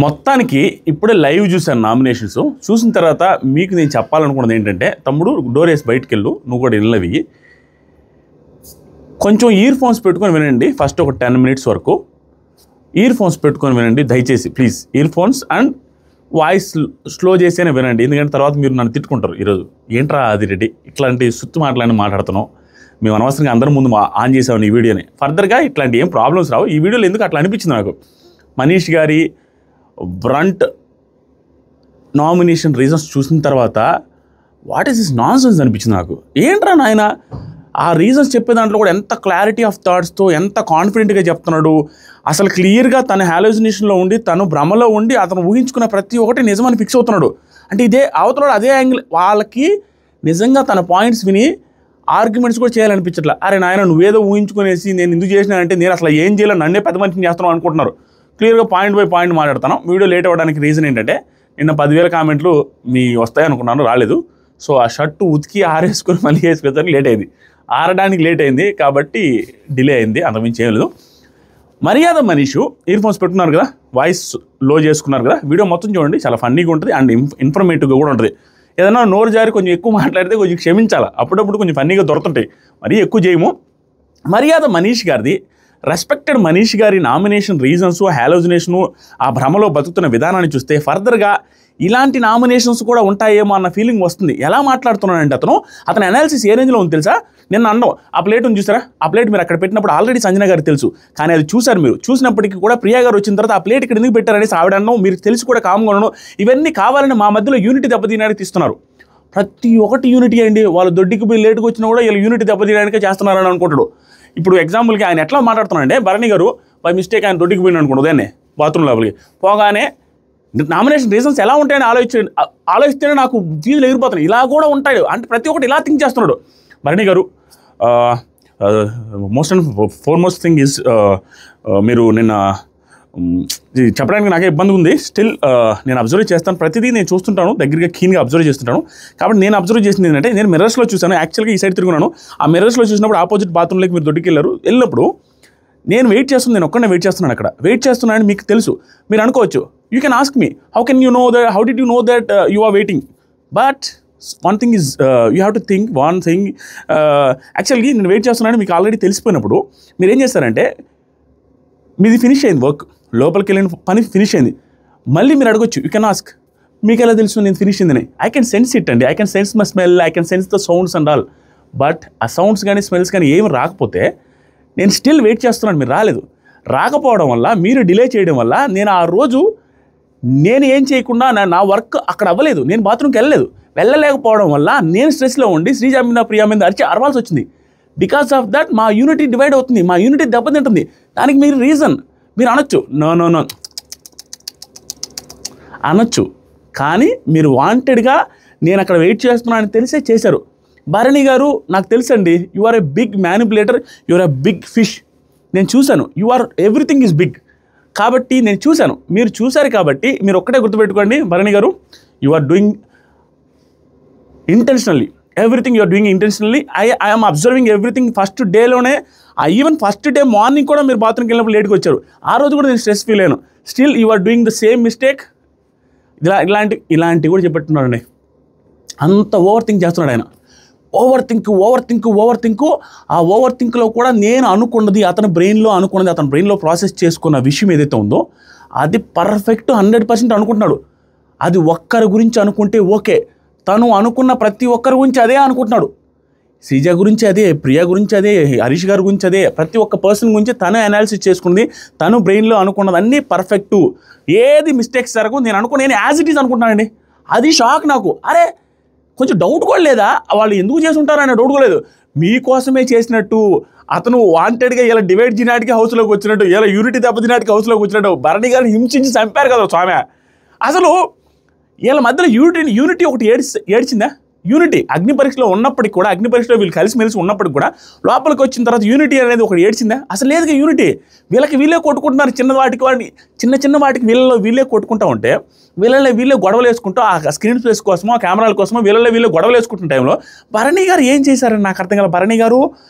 మొత్తానికి ఇప్పుడే లైవ్ చూశాను నామినేషన్స్. చూసిన తర్వాత మీకు నేను చెప్పాలనుకున్నది ఏంటంటే, తమ్ముడు డోర్ వేసి బయటికి వెళ్ళు, నువ్వు కూడా ఇళ్ళవి కొంచెం ఇయర్ ఫోన్స్ పెట్టుకొని వినండి. ఫస్ట్ ఒక 10 మినిట్స్ వరకు ఇయర్ ఫోన్స్ పెట్టుకొని వినండి దయచేసి, please. Ear phones and voice slow చేసేనే వినండి, ఎందుకంటే తర్వాత మీరు నన్ను తిట్టుకుంటారు. ఈరోజు ఏంట్రా అది రెడ్డి ఇట్లాంటి సుత్తు మాటలని మాట్లాడుతున్నాం, మేము అనవసరంగా అందరి ముందు ఆన్ చేసాము ఈ వీడియోని. ఫర్దర్గా ఇట్లాంటి ఏం ప్రాబ్లమ్స్ రావు. ఈ వీడియోలో ఎందుకు అట్లా అనిపించింది నాకు, మనీష్ గారి బ్రంట్ నామినేషన్ రీజన్స్ చూసిన తర్వాత what is this non sense అనిపించింది నాకు. ఏంట్రా నాయన, ఆ రీజన్స్ చెప్పే దాంట్లో కూడా ఎంత క్లారిటీ ఆఫ్ థాట్స్తో ఎంత కాన్ఫిడెంట్గా చెప్తున్నాడు. అసలు క్లియర్గా తన హాలోజినేషన్లో ఉండి, తను భ్రమలో ఉండి, అతను ఊహించుకున్న ప్రతి ఒక్కటి నిజమని ఫిక్స్ అవుతున్నాడు. అంటే ఇదే అవతల అదే యాంగిల్, వాళ్ళకి నిజంగా తన పాయింట్స్ విని ఆర్గ్యుమెంట్స్ కూడా చేయాలనిపించట్లా. అరే నాయన నువ్వేదో ఊహించుకునేసి నేను ఎందుకు చేసినానంటే నేను అసలు ఏం చేయాలో నన్నే పెద్ద మనిషిని చేస్తున్నావు అనుకుంటున్నారు. క్లియర్గా పాయింట్ బై పాయింట్ మాట్లాడతాను. వీడియో లేట్ అవ్వడానికి రీజన్ ఏంటంటే, నిన్న 10,000 కామెంట్లు మీ వస్తాయి అనుకున్నాను, రాలేదు. సో ఆ షర్టు ఉతికి ఆరేసుకొని మళ్ళీ వేసుకొచ్చారు, లేట్ అయింది. ఆరడానికి లేట్ అయింది కాబట్టి డిలే అయింది, అంతకుమించి ఏం లేదు. మర్యాద మనీషు ఇయర్ ఫోన్స్ పెట్టుకున్నారు కదా, వాయిస్ లో చేసుకున్నారు కదా, వీడియో మొత్తం చూడండి, చాలా ఫన్నీగా ఉంటుంది అండ్ ఇన్ఫర్మేటివ్గా కూడా ఉంటుంది. ఏదైనా నోరు జారి కొంచెం ఎక్కువ మాట్లాడితే కొంచెం క్షమించాలి, అప్పుడప్పుడు కొంచెం ఫన్నీగా దొరుకుతుంటాయి, మరీ ఎక్కువ చేయము. మర్యాద మనీష్ గారిది, రెస్పెక్టెడ్ మనీష్ గారి నామినేషన్ రీజన్స్, హాలోజినేషను, ఆ భ్రమలో బతుకుతున్న విధానాన్ని చూస్తే ఫర్దర్గా ఇలాంటి నామినేషన్స్ కూడా ఉంటాయేమో అన్న ఫీలింగ్ వస్తుంది. ఎలా మాట్లాడుతున్నాడంటే అతను అనాలిసిస్ ఏ రేంజ్లో ఉంది తెలుసా. నిన్న అన్నాం ఆ ప్లేట్ ఉంది చూసారా, ఆ ప్లేట్ మీరు అక్కడ పెట్టినప్పుడు ఆల్రెడీ సంజన గారికి తెలుసు, కానీ అది చూసారు మీరు. చూసినప్పటికీ కూడా ప్రియా గారు వచ్చిన తర్వాత ఆ ప్లేట్ ఇక్కడ ఎందుకు పెట్టారనేసి ఆవిడ అన్నాం, మీరు తెలిసి కూడా కామ్గా ఉండడం, ఇవన్నీ కావాలని మా మధ్యలో యూనిటీ దెబ్బతీయడానికి తీస్తున్నారు. ప్రతి ఒక్కటి యూనిటీ అండి, వాళ్ళు దొడ్డికి పోయి లేటుకు వచ్చినా కూడా వీళ్ళు యూనిటీ దెబ్బతీయడానికే చేస్తున్నారని అనుకుంటాడు. ఇప్పుడు ఎగ్జాంపుల్కి ఆయన ఎట్లా మాట్లాడుతున్నాడంటే, భరణి గారు బై మిస్టేక్ ఆయన దొడ్డికి పోయిన అనుకోండి, ఉదయాన్నే బాత్రూమ్ లోపలికి పోగానే నామినేషన్ రీజన్స్ ఎలా ఉంటాయని ఆలోచిస్తేనే నాకు ఫీజులు ఎగిరిపోతున్నాయి. ఇలా కూడా ఉంటాడు అంటే ప్రతి ఒక్కటి ఇలా థింక్ చేస్తున్నాడు Bharani garu. Most and foremost thing is, మీరు నిన్న చెప్పడానికి నాకే ఇబ్బంది ఉంది. స్టిల్ నేను అబ్జర్వ్ చేస్తాను, ప్రతిదీ నేను చూస్తుంటాను, దగ్గరగా కీన్గా అబ్జర్వ్ చేస్తుంటాను. కాబట్టి నేను అబ్జర్వ్ చేసింది ఏంటంటే, నేను మిర్రర్స్లో చూసాను, యాక్చువల్గా ఈ సైడ్ తిరుగున్నాను. ఆ మిర్రర్స్లో చూసినప్పుడు ఆపోజిట్ బాత్రూంలోకి మీరు దొడ్డికి వెళ్ళినప్పుడు నేను వెయిట్ చేస్తున్నాను, నేను ఒక్కడే వెయిట్ చేస్తున్నాను, అక్కడ వెయిట్ చేస్తున్నానని మీకు తెలుసు. మీరు అనుకోవచ్చు, you can ask me how can you know that, how did you know that you are waiting. But one thing is, you have to think one thing. యాక్చువల్గా నేను వెయిట్ చేస్తున్నానని మీకు ఆల్రెడీ తెలిసిపోయినప్పుడు మీరు ఏం చేస్తారంటే, మీది ఫినిష్ అయింది, వర్క్ లోపలికి వెళ్ళిన పని ఫినిష్ అయింది, మళ్ళీ మీరు అడగొచ్చు, యూ కెన్ ఆస్క్ మీకు ఎలా తెలుసు నేను ఫినిష్ అయిందని. ఐ కెన్ సెన్స్ ఇట్ అండి, I can sense my smell, I can sense the sounds and all. But ఆ సౌండ్స్ కానీ స్మెల్స్ కానీ ఏమి రాకపోతే నేను స్టిల్ వెయిట్ చేస్తున్నాను, మీరు రాలేదు. రాకపోవడం వల్ల, మీరు డిలే చేయడం వల్ల నేను ఆ రోజు నేను ఏం చేయకుండా నా వర్క్ అక్కడ అవ్వలేదు, నేను బాత్రూమ్కి వెళ్ళలేకపోవడం వల్ల నేను స్ట్రెస్లో ఉండి శ్రీజ మీద ప్రియా మీద అరవాల్సి వచ్చింది. బికాస్ ఆఫ్ దట్ మా యూనిటీ డివైడ్ అవుతుంది, మా యూనిటీ దెబ్బతింటుంది. దానికి మీరు రీజన్ మీరు అనొచ్చు, నో అనొచ్చు, కానీ మీరు వాంటెడ్గా నేను అక్కడ వెయిట్ చేస్తున్నానని తెలిసే చేశారు. భరణి గారు నాకు తెలుసండి, you are a big manipulator, you are a big fish. నేను చూశాను, you are everything is big. కాబట్టి నేను చూశాను, మీరు చూశారు కాబట్టి మీరు ఒక్కటే గుర్తుపెట్టుకోండి భరణి గారు, you are doing intentionally, everything you are doing intentionally. I'm observing everything. First డేలోనే, ఈవెన్ ఫస్ట్ డే మార్నింగ్ కూడా మీరు బాత్రూమ్కి వెళ్ళినప్పుడు లేట్గా వచ్చారు, ఆ రోజు కూడా నేను స్ట్రెస్ ఫీల్ అయ్యాను. Still you are doing the same mistake. ఇలాంటివి కూడా చెప్పట్టున్నాడండి. అంత ఓవర్ థింక్ చేస్తున్నాడు ఆయన. Overthink. ఆ ఓవర్ థింక్లో కూడా నేను అనుకున్నది, అతని బ్రెయిన్లో ప్రాసెస్ చేసుకున్న విషయం ఏదైతే ఉందో అది పర్ఫెక్ట్ 100% అనుకుంటున్నాడు. అది ఒక్కరి గురించి అనుకుంటే ఓకే, తను అనుకున్న ప్రతి ఒక్కరి గురించి అదే అనుకుంటున్నాడు. శ్రీజ గురించి అదే, ప్రియా గురించి అదే, హరీష్ గారి గురించి అదే, ప్రతి ఒక్క పర్సన్ గురించి తనే అనాలిసిస్ చేసుకుంది, తను బ్రెయిన్లో అనుకున్నది అన్నీ పర్ఫెక్టు, ఏది మిస్టేక్స్ జరగవు. నేను యాజ్ ఇట్ ఈజ్ అనుకుంటున్నానండి. అది షాక్ నాకు. అరే కొంచెం డౌట్ కూడా లేదా, వాళ్ళు ఎందుకు చేసి ఉంటారనే డౌట్ కూడా లేదు. మీకోసమే చేసినట్టు, అతను వాంటెడ్గా ఇలా డివైడ్ చేయడానికి హౌస్లోకి వచ్చినట్టు, ఇలా యూనిటీ దెబ్బతినాటికి హౌస్లోకి వచ్చినట్టు భరణి గారిని హింసించి చంపారు కదా స్వామి. అసలు వీళ్ళ మధ్యలో యూనిటీ ఒకటి ఏడ్చిందా? యూనిటీ అగ్ని పరీక్షలో ఉన్నప్పటికి కూడా, అగ్ని పరీక్షలో వీళ్ళు కలిసిమెలిసి ఉన్నప్పటికి కూడా లోపలికి వచ్చిన తర్వాత యూనిటీ అనేది ఒకటి ఏడ్చిందా? అసలు లేదుగా యూనిటీ. వీళ్ళే కొట్టుకుంటున్నారు, చిన్న వాటికి వీళ్ళే కొట్టుకుంటూ ఉంటే, వీళ్ళే గొడవలు వేసుకుంటూ ఆ స్క్రీన్ ప్లేస్ కోసమో, ఆ కెమెరాల కోసమో వీళ్ళే గొడవలు వేసుకుంటున్న టైంలో భరణి గారు ఏం చేశారని నాకు అర్థం కాదు. భరణి గారు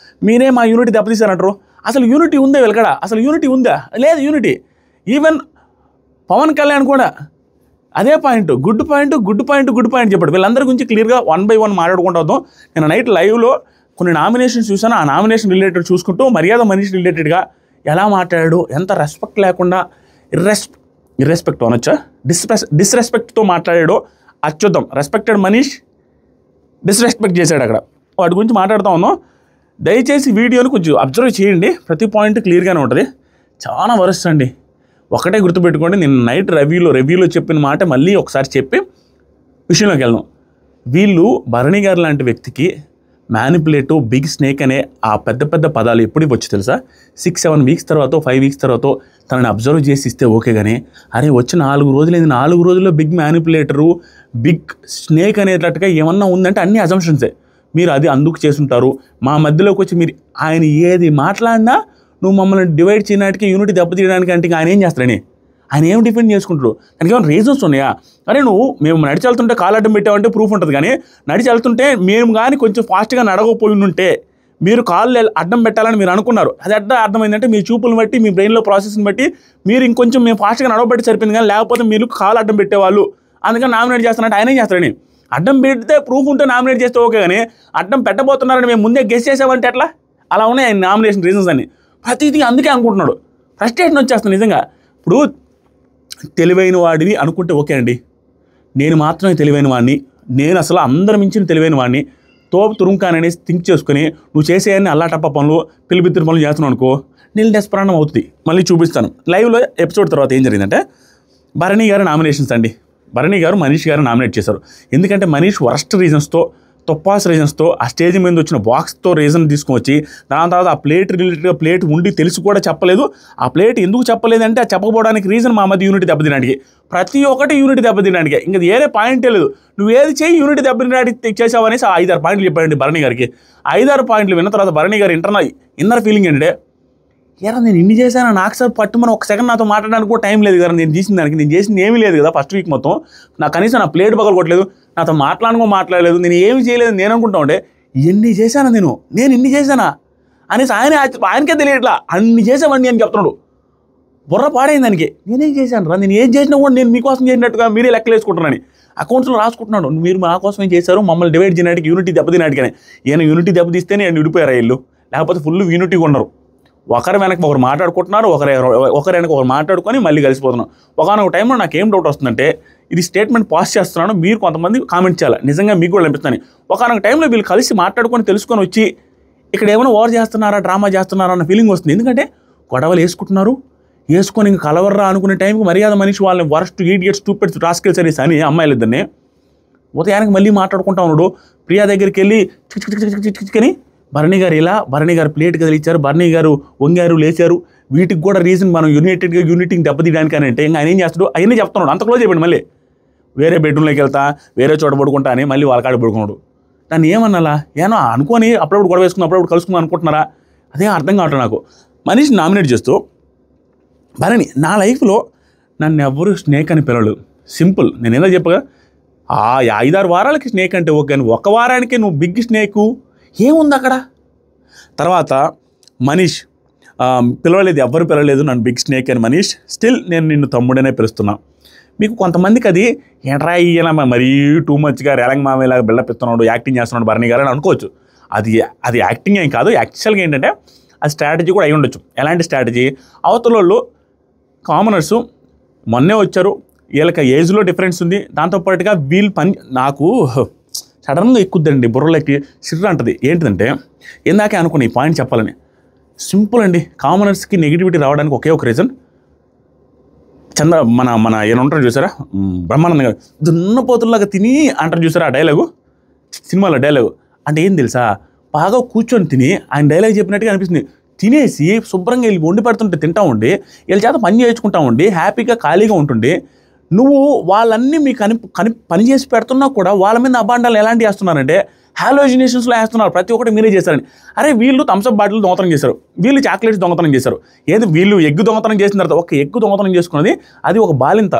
మీరే మా యూనిటీ దెబ్బతీశారంటారు. అసలు యూనిటీ ఉందా వీళ్ళకడ? అసలు యూనిటీ ఉందా? లేదు యూనిటీ. ఈవెన్ పవన్ కళ్యాణ్ కూడా అదే పాయింట్, గుడ్ పాయింట్ చెప్పాడు. వీళ్ళందరి గురించి క్లియర్గా 1 by 1 మాట్లాడుకుంటూ వద్దాం. నేను నైట్ లైవ్లో కొన్ని నామినేషన్స్ చూసాను. ఆ నామినేషన్ రిలేటెడ్ చూసుకుంటూ మర్యాద మనీష్ రిలేటెడ్గా ఎలా మాట్లాడాడు, ఎంత రెస్పెక్ట్ లేకుండా ఇర్రెస్పెక్ట్ అనొచ్చా, డిస్రెస్పెక్ట్తో మాట్లాడాడో అది చూద్దాం. రెస్పెక్టెడ్ మనీష్ డిస్రెస్పెక్ట్ చేశాడు అక్కడ, వాటి గురించి మాట్లాడుతూ ఉన్నాం. దయచేసి వీడియోని కొంచెం అబ్జర్వ్ చేయండి, ప్రతి పాయింట్ క్లియర్గానే ఉంటుంది. చాలా వరస్ట్ అండి. ఒకటే గుర్తుపెట్టుకోండి, నేను నైట్ రివ్యూలో చెప్పిన మాట మళ్ళీ ఒకసారి చెప్పి విషయంలోకి వెళ్దాం. వీళ్ళు భరణి గారు లాంటి వ్యక్తికి మ్యానిపులేటివ్, బిగ్ స్నేక్ అనే ఆ పెద్ద పదాలు ఎప్పుడు వచ్చి తెలుసా? 6-7 వీక్స్ తర్వాత 5 వీక్స్ తర్వాత తనని అబ్జర్వ్ చేసి ఇస్తే ఓకే, కానీ అరే వచ్చి 4 రోజులైంది, 4 రోజుల్లో బిగ్ మ్యానిపులేటరు, బిగ్ స్నేక్ అనేటట్టుగా ఏమన్నా ఉందంటే అన్ని అజంప్షన్సే. మీరు అది అందుకు చేసుంటారు. మా మధ్యలోకి వచ్చి మీరు ఆయన ఏది మాట్లాడినా నువ్వు మమ్మల్ని డివైడ్ చేయడానికి, యూనిటీ దెబ్బతీయడానికి అంటే ఆయన ఏం చేస్తారని, ఆయన ఏం డిఫెండ్ చేసుకుంటారు? దానికి ఏమైనా రీజన్స్ ఉన్నాయా? అరే మేము నడిచి వెళ్తుంటే కాలు అడ్డం పెట్టామంటే ప్రూఫ్ ఉంటుంది, కానీ నడిచి వెళ్తుంటే మేము కానీ కొంచెం ఫాస్ట్గా నడవకపోయి ఉంటే మీరు కాళ్ళు అడ్డం పెట్టాలని మీరు అనుకున్నారు. అది అర్థమైందంటే మీ చూపులను బట్టి, మీ బ్రెయిన్లో ప్రాసెస్ని బట్టి మీరు ఇంకొంచెం మేము ఫాస్ట్గా నడవబట్టి సరిపోయింది, కానీ లేకపోతే మీరు కాలు అడ్డం పెట్టేవాళ్ళు, అందుకని నామినేట్ చేస్తారంటే ఆయన ఏం చేస్తారని. అడ్డం పెడితే ప్రూఫ్ ఉంటే నామినేట్ చేస్తే ఓకే, కానీ అడ్డం పెట్టబోతున్నారని మేము ముందే గెస్ చేసామంటే ఎట్లా? అలా ఉన్నాయి ఆయన నామినేషన్ రీజన్స్ అన్ని. ప్రతిదీ అందుకే అనుకుంటున్నాడు. ఫ్రస్ట్రేషన్ వచ్చేస్తుంది నిజంగా. ఇప్పుడు తెలివైన వాడివి అనుకుంటే ఓకే అండి, నేను మాత్రమే తెలివైన వాడిని, నేను అసలు అందరి మించిన తెలివైన వాడిని, తోపు తురుంకానని థింక్ చేసుకుని నువ్వు చేసేయని అల్లాటప్ప పనులు, పిలిపిత్తిరి పనులు చేస్తున్నావు అనుకో, నీళ్ళు డెస్పరాణం అవుతుంది. మళ్ళీ చూపిస్తాను లైవ్లో ఎపిసోడ్ తర్వాత. ఏం జరిగిందంటే భరణి గారు నామినేషన్స్ అండి. భరణి గారు మనీష్ గారు నామినేట్ చేశారు. ఎందుకంటే మనీష్ వరస్ట్ రీజన్స్తో, తొప్పాస్ రీజన్స్తో ఆ స్టేజ్ మీద వచ్చిన బాక్స్తో రీజన్ తీసుకొచ్చి, దాని తర్వాత ఆ ప్లేట్ రిలేటెడ్గా ప్లేట్ ఉండి తెలిసి కూడా చెప్పలేదు. ఆ ప్లేట్ ఎందుకు చెప్పలేదంటే ఆ చెప్పకపోవడానికి రీజన్ మా మధ్య యూనిటీ దెబ్బతినడానికి, ప్రతి ఒక్కటి యూనిటీ దెబ్బతినడానికి, ఇంకా వేరే పాయింటే లేదు. నువ్వు ఏది చేయి యూనిటీ దెబ్బతినడానికి చేసావు అనేసి 5-6 పాయింట్లు చెప్పాడండి భరణి గారికి. 5-6 పాయింట్లు విన్న తర్వాత భరణి గారి ఇన్నర్ ఫీలింగ్ ఏంటంటే, ఎరా నేను ఇన్ని చేశాను, నాకు సార్ పట్టుమని ఒక సెకండ్ నాతో మాట్లాడడానికి కూడా టైం లేదు కదా, నేను చేసింది ఏమీ లేదు కదా ఫస్ట్ వీక్ మొత్తం, నాకు కనీసం నా ప్లేట్ పగలు కొట్టలేదు, నాతో మాట్లాడలేదు, నేను ఏమి చేయలేదు నేను అనుకుంటా ఉంటే, ఎన్ని చేశాను నేను ఇన్ని చేశానా అనేసి ఆయనకే తెలియట్లా, అన్ని చేసామండి అని చెప్తున్నాడు. బుర్ర పాడైంది దానికి. నేనేం చేశాను రా, నేను ఏం చేసినా కూడా నేను మీకోసం చేసినట్టుగా మీరే లెక్కలు వేసుకుంటున్నాను, అకౌంట్స్లో రాసుకుంటున్నాడు. మీరు మా కోసం ఏం చేశారు, మమ్మల్ని డివైడ్ చేయడానికి, యూనిటీ దెబ్బతినట్టుగానే. ఈయన యూనిటీ దెబ్బతీస్తే నేను విడిపోయారా ఇల్లు, లేకపోతే ఫుల్ యూనిటీగా ఉన్నారు. ఒకరి వెనక ఒకరు మాట్లాడుకుంటున్నారు, ఒకరి వెనక ఒకరు మాట్లాడుకొని మళ్ళీ కలిసిపోతున్నాం. ఒకనొక టైంలో నాకు ఏం డౌట్ వస్తుందంటే, ఇది స్టేట్మెంట్ పాస్ చేస్తున్నాను, మీరు కొంతమంది కామెంట్ చేయాలి, నిజంగా మీకు కూడా అనిపిస్తుంది. ఒకనొక టైంలో వీళ్ళు కలిసి మాట్లాడుకొని తెలుసుకొని వచ్చి ఇక్కడ ఏమైనా ఓవర్ చేస్తున్నారా, డ్రామా చేస్తున్నారా అన్న ఫీలింగ్ వస్తుంది. ఎందుకంటే గొడవలు వేసుకొని ఇంక కలవర్రా అనుకునే టైంకి మర్యాద మనిషి వాళ్ళని వరస్ట్ ఈడియట్స్ స్టూపిడ్స్ రాస్కెల్స్ అనేసి అని అమ్మాయిలిద్దరిని ఉదయానికి మళ్ళీ మాట్లాడుకుంటా ఉన్నాడు. ప్రియా దగ్గరికి వెళ్ళి చిక్ని భరణి గారు ప్లేట్ కదిలిచ్చారు, భరణి గారు వంగారు, లేచారు, వీటికి కూడా రీజన్ మనం యూనిటీని దెబ్బతీయడానికి అని అంటే ఇంకా ఆయన ఏం చేస్తాడు అవన్నీ చెప్తున్నాడు. అంత క్లోజ్ అయిపోయింది. మళ్ళీ వేరే బెడ్రూమ్లోకి వెళ్తా, వేరే చోట పడుకుంటా అని మళ్ళీ వాళ్ళ కాడ పడుకున్నాడు. దాన్ని ఏమన్నాలా, ఏమో అనుకొని అప్పుడప్పుడు గొడవ వేసుకుని అప్పుడప్పుడు కలుసుకుందాం అనుకుంటున్నారా, అదే అర్థం కావట్లేదు నాకు. మనిషి నామినేట్ చేస్తూ భరణి, నా లైఫ్లో నన్ను ఎవరు స్నేక్ అని పిలవలేదు. సింపుల్, నేను ఏదో చెప్పగా 5-6 వారాలకి స్నేక్ అంటే ఓకే, కానీ ఒక వారానికి నువ్వు బిగ్ స్నేకు ఏముంది అక్కడ? తర్వాత మనీష్ ఎవరు పిలవలేదు నన్ను బిగ్ స్నేక్ అని. మనీష్ స్టిల్ నేను నిన్ను తమ్ముడనే పిలుస్తున్నా. మీకు కొంతమందికి అది ఏంట్రా ఈయన మరీ టూ మచ్గా రేలంగ్ మామయ్యలాగా బిల్డప్ ఇస్తున్నాడు, యాక్టింగ్ చేస్తున్నాడు భరణి గారు అని అనుకోవచ్చు. అది యాక్టింగ్ ఏం కాదు, యాక్చువల్గా ఏంటంటే అది స్ట్రాటజీ కూడా అయి ఉండొచ్చు. ఎలాంటి స్ట్రాటజీ, అవతల కామనర్స్ మొన్నే వచ్చారు, వీళ్ళకి ఏజ్లో డిఫరెన్స్ ఉంది, దాంతోపాటుగా వీళ్ళు నాకు సడన్గా ఎక్కుద్దండి బుర్రలోకి, సిర్ర అంటది. ఏంటిదంటే ఇందాకే అనుకుని ఈ పాయింట్ చెప్పాలని, సింపుల్ అండి. కామనర్స్కి నెగిటివిటీ రావడానికి ఒకే ఒక రీజన్, మన ఏమైనా ఉంటారు చూసారా, బ్రహ్మానంద గారు దున్నపోతుల్లాగా తిని అంటారు చూసారా ఆ డైలాగు, సినిమాలో డైలాగు అంటే ఏం తెలుసా, బాగా కూర్చొని తిని ఆయన డైలాగ్ చెప్పినట్టుగా అనిపిస్తుంది. తినేసి శుభ్రంగా వెళ్ళి వండి పెడుతుంటే తింటా ఉండి, వీళ్ళ చేత పని చేయించుకుంటా ఉండి హ్యాపీగా ఖాళీగా ఉంటుండే, నువ్వు వాళ్ళన్నీ మీకు పని చేసి పెడుతున్నా కూడా వాళ్ళ మీద అబాండాలు ఎలాంటి వేస్తున్నారంటే హాలోజినేషన్స్లో వేస్తున్నారు. ప్రతి ఒక్కటి మీరే చేశారని. అరే వీళ్ళు థమ్స్అప్ బాటిల్ దొంగతనం చేశారు, వీళ్ళు చాక్లెట్స్ దొంగతనం చేశారు, వీళ్ళు ఎగ్గు దొంగతనం చేసిన తర్వాత ఒక ఎగ్గు దొంగతనం చేసుకున్నది అది ఒక బాలింత.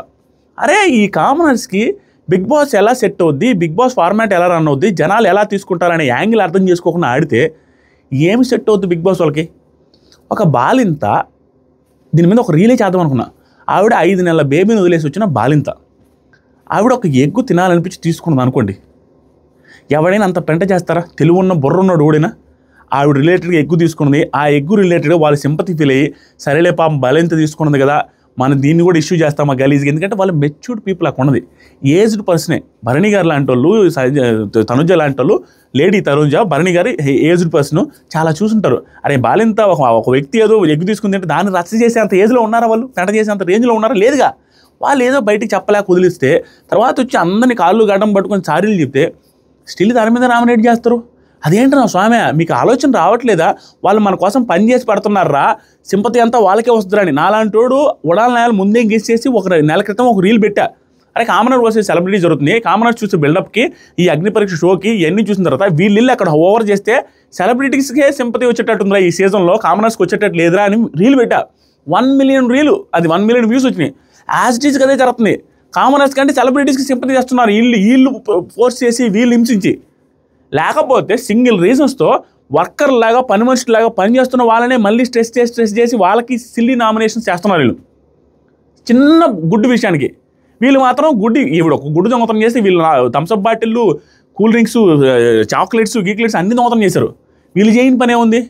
అరే ఈ కామనర్స్కి బిగ్ బాస్ ఎలా సెట్ అవుద్ది, బిగ్ బాస్ ఫార్మాట్ ఎలా రన్ అవుద్ది, జనాలు ఎలా తీసుకుంటారనే యాంగిల్ అర్థం చేసుకోకుండా ఆడితే ఏమి సెట్ అవుద్ది బిగ్ బాస్ వాళ్ళకి? ఒక బాలింత దీని మీద ఒక రీలే చేద్దాం అనుకున్నా. ఆవిడ 5 నెలల బేబీని వదిలేసి వచ్చిన బాలింత. ఆవిడ ఒక ఎగ్గు తినాలనిపించి తీసుకున్నది అనుకోండి, ఎవడైనా అంత పెంట చేస్తారా? తెలివున్న బుర్రున్నాడు ఓడినా. ఆవిడ రిలేటెడ్గా ఎగ్గు తీసుకున్నది, ఆ ఎగ్గు రిలేటెడ్గా వాళ్ళు సింపతి ఫీల్ అయ్యి సరేలే పాపం బాలింత తీసుకున్నది కదా, మనం దీన్ని కూడా ఇష్యూ చేస్తాం ఆ గలీజ్గా. ఎందుకంటే వాళ్ళు మెచ్యూర్డ్ పీపుల్ అక్కడ ఉన్నది, ఏజ్డ్ పర్సనే. భరణి గారు లాంటి వాళ్ళు, తనుజ లాంటి వాళ్ళు, lady Tanuja, Bharani garu aged person, చాలా చూసుంటారు. అరే బాలింత ఒక వ్యక్తి ఏదో ఎగ్గు తీసుకుంది అంటే దాన్ని రచ్చ చేసే అంత ఏజ్లో ఉన్నారా వాళ్ళు? పెంట చేసే అంత రేంజ్లో ఉన్నారా? లేదుగా. వాళ్ళు ఏదో బయటికి చెప్పలేక వదిలిస్తే తర్వాత వచ్చి అందరినీ కాళ్ళు గడ్డం పట్టుకొని చారీలు చెప్తే స్టిల్ దాని మీద నామినేట్ చేస్తారు. అదేంటి నా స్వామి, మీకు ఆలోచన రావట్లేదా? వాళ్ళు మన కోసం పని చేసి పడుతున్నారా, సింపతి అంతా వాళ్ళకే వస్తుందని. నాలాంటోడు ఉడాల నేల ముందే గెస్ ఒక నెల క్రితం ఒక రీల్ పెట్టా. అరే కామనర్ వర్సెస్ సెలబ్రిటీ జరుగుతుంది, కామనర్ చూసే బిల్డప్కి, ఈ అగ్ని పరీక్ష షోకి ఇవన్నీ చూసిన తర్వాత వీళ్ళు అక్కడ ఓవర్ చేస్తే సెలబ్రిటీస్కే సింపతి వచ్చేటట్టుందిరా ఈ సీజన్లో, కామనర్స్కి వచ్చేటట్టు లేదురా అని రీల్ పెట్టా. 1 మిలియన్ రీలు, అది 1 మిలియన్ వ్యూస్ వచ్చినాయి. యాజ్ ఇట్ ఈజ్ అదే జరుగుతుంది. కామనర్స్ కంటే సెలబ్రిటీస్కి సింపతి చేస్తున్నారు వీళ్ళు ఫోర్స్ చేసి, వీళ్ళు హింసించి. లేకపోతే సింగిల్ రీజన్స్తో వర్కర్ లాగా, పని మనుషులాగా పనిచేస్తున్న వాళ్ళనే మళ్ళీ స్ట్రెస్ చేసి వాళ్ళకి సిల్లీ నామినేషన్స్ చేస్తున్నారు వీళ్ళు. చిన్న గుడ్డు విషయానికి వీళ్ళు మాత్రం ఈవిడ ఒక గుడ్డు దొంగతనం చేసి వీళ్ళు థమ్స్అప్ బాటిళ్ళు, కూల్ డ్రింక్స్, చాక్లెట్స్, గీక్లెట్స్ అన్ని దొంగతనం చేశారు. వీళ్ళు చేయని పనే ఉంది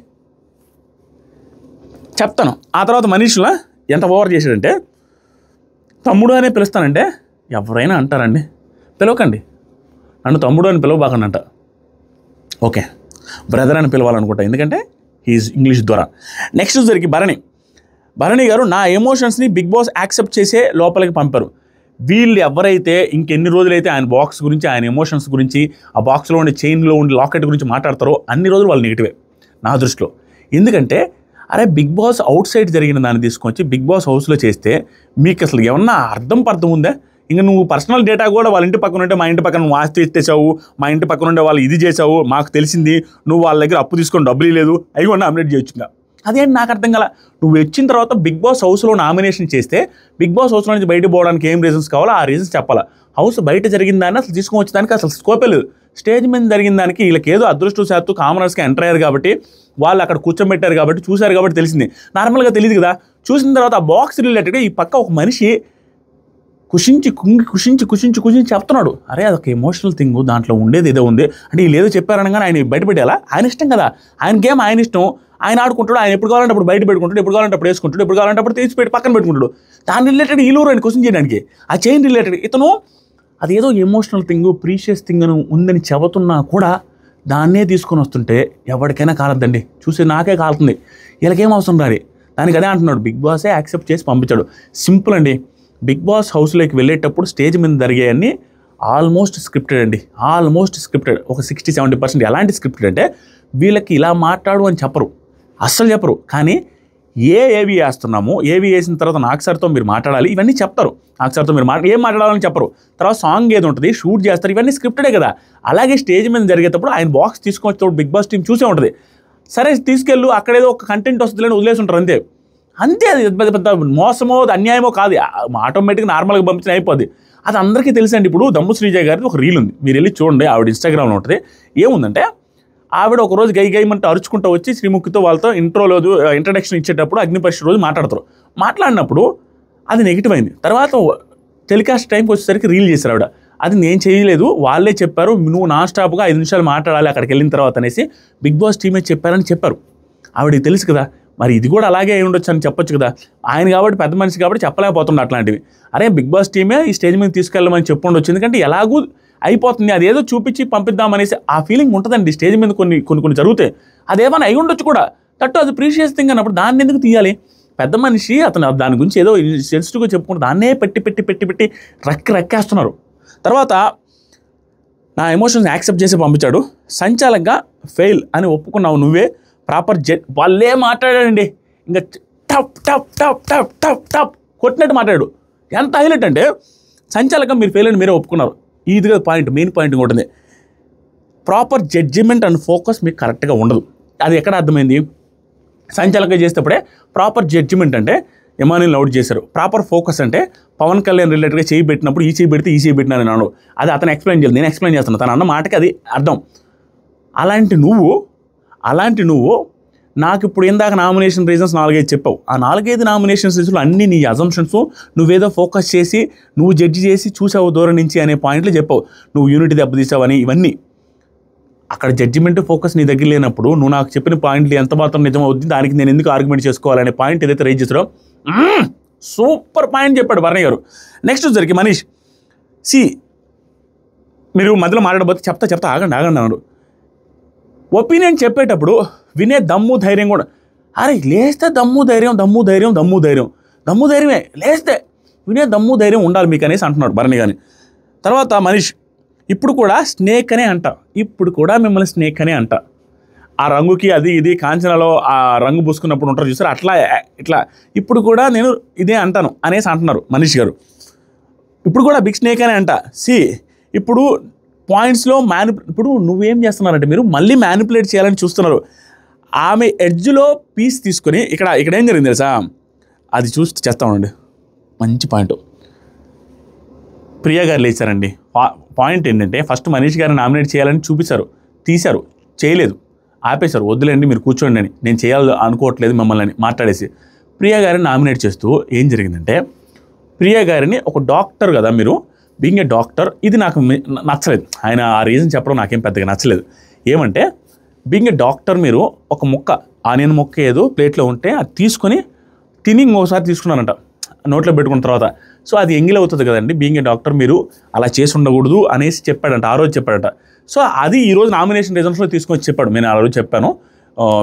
చెప్తాను. ఆ తర్వాత మనీష్లా ఎంత ఓవర్ చేశాడంటే, తమ్ముడు అనే పిలుస్తానంటే ఎవరైనా అంటారండి, పిలవకండి, నన్ను తమ్ముడు అని పిలవబాకండి అంట. ఓకే, బ్రదర్ అని పిలవాలనుకుంటా, ఎందుకంటే హీఈస్ ఇంగ్లీష్ ద్వారా. నెక్స్ట్ జరిగి భరణి గారు నా ఎమోషన్స్ని బిగ్ బాస్ యాక్సెప్ట్ చేసే లోపలికి పంపారు. వీళ్ళు ఎవరైతే ఇంకెన్ని రోజులైతే ఆయన బాక్స్ గురించి, ఆయన ఎమోషన్స్ గురించి, ఆ బాక్స్లో ఉండే చైన్లో ఉండే లాకెట్ గురించి మాట్లాడతారో అన్ని రోజులు వాళ్ళు నెగిటివే నా దృష్టిలో. ఎందుకంటే అరే బిగ్ బాస్ అవుట్ సైడ్ జరిగిన దాన్ని తీసుకొచ్చి బిగ్ బాస్ హౌస్లో చేస్తే మీకు అసలు ఏమన్నా అర్థం ఉందా? ఇంకా నువ్వు పర్సనల్ డేటా కూడా వాళ్ళ ఇంటి పక్కన ఉంటే, మా ఇంటి పక్కన నువ్వు ఆస్తి ఎత్తేసావు, మా ఇంటి పక్కన ఉండే వాళ్ళు ఇది చేసావు, మాకు తెలిసింది, నువ్వు వాళ్ళ దగ్గర అప్పు తీసుకొని డబ్బులు లేదు, అవి కూడా నామినేట్ చేయొచ్చుగా. అదేంటి నాకు అర్థం కల. నువ్వు వచ్చిన తర్వాత బిగ్ బాస్ హౌస్లో నామినేషన్ చేస్తే బిగ్ బాస్ హౌస్లో నుంచి బయట పోవడానికి ఏం రీజన్స్ కావాలో ఆ రీజన్స్ చెప్పాలా. హౌస్ బయట జరిగిన దాన్ని అసలు తీసుకొని వచ్చేదానికి అసలు స్కోపే లేదు. స్టేజ్ మీద జరిగిన దానికి వీళ్ళకి ఏదో అదృష్టవశాత్తు కామనర్స్కి ఎంటర్ అయ్యారు కాబట్టి, వాళ్ళు అక్కడ కూర్చోబెట్టారు కాబట్టి, చూశారు కాబట్టి తెలిసింది. నార్మల్గా తెలియదు కదా. చూసిన తర్వాత ఆ బాక్స్ రిలేటెడ్గా ఈ పక్క ఒక మనిషి కుషించి చెప్తున్నాడు. అరే అదొక ఎమోషనల్ థింగ్, దాంట్లో ఉండేది ఏదో ఉంది అంటే వీళ్ళు ఏదో చెప్పారనగానే ఆయన బయటపెట్టాలా? ఆయన ఇష్టం కదా, ఆయన గేమ్ ఆయన ఇష్టం, ఆయన ఆడుకుంటాడు. ఆయన ఎప్పుడు కావాలంటే అప్పుడు బయట పెట్టుకుంటాడు, ఎప్పుడు కావాలంటే అప్పుడు వేసుకుంటాడు, ఎప్పుడు కావాలంటే అప్పుడు తీసి పెట్టి పక్కన పెట్టుకుంటాడు. దాని రిలేటెడ్ వీళ్ళు ఆయన క్వశ్చన్ చేయడానికి, ఆ చైన్ రిలేటెడ్ ఇతను అదేదో ఎమోషనల్ థింగ్, ప్రీషియస్ థింగ్ అని ఉందని చెబుతున్నా కూడా దాన్నే తీసుకొని వస్తుంటే ఎవరికైనా కాలద్దండి. చూసి నాకే కాలుతుంది, వీళ్ళకేం అవసరం రాలి. దానికి అదే అంటున్నాడు, బిగ్ బాసే యాక్సెప్ట్ చేసి పంపించాడు. సింపుల్ అండి. బిగ్ బాస్ హౌస్లోకి వెళ్ళేటప్పుడు స్టేజ్ మీద జరిగేవన్నీ ఆల్మోస్ట్ స్క్రిప్టెడ్ అండి, ఆల్మోస్ట్ స్క్రిప్టెడ్. ఒక 60-70% ఎలాంటి స్క్రిప్టెడ్ అంటే వీళ్ళకి ఇలా మాట్లాడు అని చెప్పరు, అస్సలు చెప్పరు. కానీ ఏవి వేస్తున్నామో, ఏవి వేసిన తర్వాత నాకు సార్తో మీరు మాట్లాడాలి ఇవన్నీ చెప్తారు. నాకు సార్తో మీరు ఏం మాట్లాడాలని చెప్పరు. తర్వాత సాంగ్ ఏది ఉంటుంది, షూట్ చేస్తారు, ఇవన్నీ స్క్రిప్టెడే కదా. అలాగే స్టేజ్ మీద జరిగేటప్పుడు ఆయన బాక్స్ తీసుకొచ్చేటప్పుడు బిగ్ బాస్ టీం చూసే ఉంటుంది. సరే తీసుకెళ్ళు, అక్కడేదో ఒక కంటెంట్ వస్తుందని వదిలేసి ఉంటారు అంతే. అది పెద్ద మోసమో అన్యాయమో కాదు, ఆటోమేటిక్గా నార్మల్గా పంపించిన అయిపోద్ది. అది అందరికీ తెలుసండి. ఇప్పుడు దమ్ము శ్రీజయ్ గారిది ఒక రీల్ ఉంది, మీరు వెళ్ళి చూడండి, ఆవిడ ఇన్స్టాగ్రామ్లో ఉంటుంది. ఏముందంటే ఆవిడ ఒకరోజు గైమంటే అరుచుకుంటూ వచ్చి శ్రీముఖితో వాళ్ళతో ఇంట్రడక్షన్ ఇచ్చేటప్పుడు అగ్ని పరీక్ష రోజు మాట్లాడినప్పుడు అది నెగిటివ్ అయింది. తర్వాత టెలికాస్ట్ టైంకి వచ్చేసరికి రీల్ చేశారు ఆవిడ. అది నేను చేయలేదు, వాళ్ళే చెప్పారు, నువ్వు నాన్ స్టాప్గా 5 నిమిషాలు మాట్లాడాలి అక్కడికి వెళ్ళిన తర్వాత అనేసి బిగ్ బాస్ టీమే చెప్పారని చెప్పారు. ఆవిడకి తెలుసు కదా, మరి ఇది కూడా అలాగే అయి ఉండొచ్చు అని చెప్పొచ్చు కదా. ఆయన కాబట్టి పెద్ద మనిషి కాబట్టి చెప్పలేకపోతుండే అట్లాంటివి. అరే బిగ్ బాస్ టీమే ఈ స్టేజ్ మీద తీసుకెళ్ళమని చెప్పుండొచ్చు, ఎందుకంటే ఎలాగూ అయిపోతుంది, అదేదో చూపించి పంపిద్దామనేసి ఆ ఫీలింగ్ ఉంటుందండి. స్టేజ్ మీద కొన్ని జరుగుతాయి, అదేమైనా అయి ఉండొచ్చు కూడా. తట్టు అది ప్రీషియస్ థింగ్ అన్నప్పుడు దాన్ని ఎందుకు తీయాలి? పెద్ద మనిషి అతను దాని గురించి ఏదో సెన్సిటివ్గా చెప్పుకుంటూ దాన్నే పెట్టి రక్కేస్తున్నారు. తర్వాత నా ఎమోషన్స్ యాక్సెప్ట్ చేసి పంపించాడు. సంచాలకంగా ఫెయిల్ అని ఒప్పుకున్నావు నువ్వే, ప్రాపర్ వాళ్ళే మాట్లాడాడండి. ఇంకా టప్ టప్ టప్ టప్ టప్ టప్ కొట్టినట్టు మాట్లాడాడు. ఎంత హైలైట్ అంటే సంచాలకం మీరు ఫెయిల్ అని మీరే ఒప్పుకున్నారు. ఇదిగా మెయిన్ పాయింట్ ఉంటుంది, ప్రాపర్ జడ్జిమెంట్ అండ్ ఫోకస్ మీకు కరెక్ట్గా ఉండదు. అది ఎక్కడ అర్థమైంది? సంచాలకం చేసేటప్పుడే ప్రాపర్ జడ్జిమెంట్ అంటే ఎమానిల్ అవుట్ చేశారు, ప్రాపర్ ఫోకస్ అంటే పవన్ కళ్యాణ్ రిలేటెడ్గా చేయి పెట్టినప్పుడు ఈ చేయి పెడితే ఈ చేయి పెట్టినా నేను అన్నాడు. అది అతను ఎక్స్ప్లెయిన్ చేయాలి, నేను ఎక్స్ప్లెయిన్ చేస్తాను, తను అన్న మాటకి అది అర్థం. అలాంటి నువ్వు నాకు ఇప్పుడు ఇందాక నామినేషన్ రీజన్స్ 4-5 చెప్పావు. ఆ 4-5 నామినేషన్ రీజన్స్లో అన్నీ నీ అజంప్షన్స్, నువ్వేదో ఫోకస్ చేసి నువ్వు జడ్జి చేసి చూసావు దూరం నుంచి అనే పాయింట్లు చెప్పావు. నువ్వు యూనిటీ దెబ్బతీసావని ఇవన్నీ. అక్కడ జడ్జిమెంట్ ఫోకస్ నీ దగ్గర లేనప్పుడు నువ్వు నాకు చెప్పిన పాయింట్లు ఎంత మాత్రం నిజం అవుతుంది, దానికి నేను ఎందుకు ఆర్గ్యుమెంట్ చేసుకోవాలనే పాయింట్ ఏదైతే రైజ్ చేస్తారో సూపర్ పాయింట్ చెప్పాడు భరణి గారు. నెక్స్ట్ వచ్చరికి మనీష్ మీరు మధ్యలో మాట్లాడబోతే చెప్తా ఆగండి అన్నాడు. ఒపీనియన్ చెప్పేటప్పుడు వినే దమ్ము ధైర్యం కూడా, అరే లేస్తే దమ్ము ధైర్యమే లేస్తే వినే దమ్ము ధైర్యం ఉండాలి మీకు అనేసి అంటున్నాడు భరణి గారిని. తర్వాత మనీష్ ఇప్పుడు కూడా స్నేక్ అనే అంట, ఇప్పుడు కూడా మిమ్మల్ని స్నేక్ అనే అంట. ఆ రంగుకి అది ఇది కాంచనలో ఆ రంగు పూసుకున్నప్పుడు ఉంటారు చూసారు, అట్లా ఇట్లా ఇప్పుడు కూడా నేను ఇదే అంటాను అనేసి అంటున్నారు మనీష్ గారు. ఇప్పుడు కూడా బిగ్ స్నేక్ అనే అంట. ఇప్పుడు పాయింట్స్లో ఇప్పుడు నువ్వేం చేస్తున్నారంటే మీరు మళ్ళీ మ్యానిపులేట్ చేయాలని చూస్తున్నారు. ఆమె ఎడ్జ్లో పీస్ తీసుకొని ఇక్కడ ఏం జరిగింది తెలుసా, అది చూసి చేస్తామండి. మంచి పాయింట్ ప్రియా గారు లేచారండి. పాయింట్ ఏంటంటే ఫస్ట్ మనీష్ గారిని నామినేట్ చేయాలని చూపించారు, తీశారు, చేయలేదు, ఆపేశారు. వద్దులేండి మీరు కూర్చోండి అని, నేను చేయాలి అనుకోవట్లేదు మిమ్మల్ని అని మాట్లాడేసి ప్రియా గారిని నామినేట్ చేస్తూ ఏం జరిగిందంటే, ప్రియా గారిని ఒక డాక్టర్ కదా మీరు, బీయింగ్ ఏ డాక్టర్, ఇది నాకు నచ్చలేదు. ఆయన ఆ రీజన్ చెప్పడం నాకేం పెద్దగా నచ్చలేదు. ఏమంటే బీయింగ్ ఏ డాక్టర్ మీరు ఒక ఆనియన్ ముక్క ఏదో ప్లేట్లో ఉంటే అది తీసుకొని తిని ఇంకోసారి తీసుకున్నారంట నోట్లో పెట్టుకున్న తర్వాత. సో అది ఎంగిల్ అవుతుంది కదండి, బీయింగ్ ఏ డాక్టర్ మీరు అలా చేసి ఉండకూడదు అనేసి చెప్పాడంట, ఆ రోజు చెప్పాడంట. సో అది ఈరోజు నామినేషన్ రీజన్స్లో తీసుకొని చెప్పాడు. నేను ఆ రోజు చెప్పాను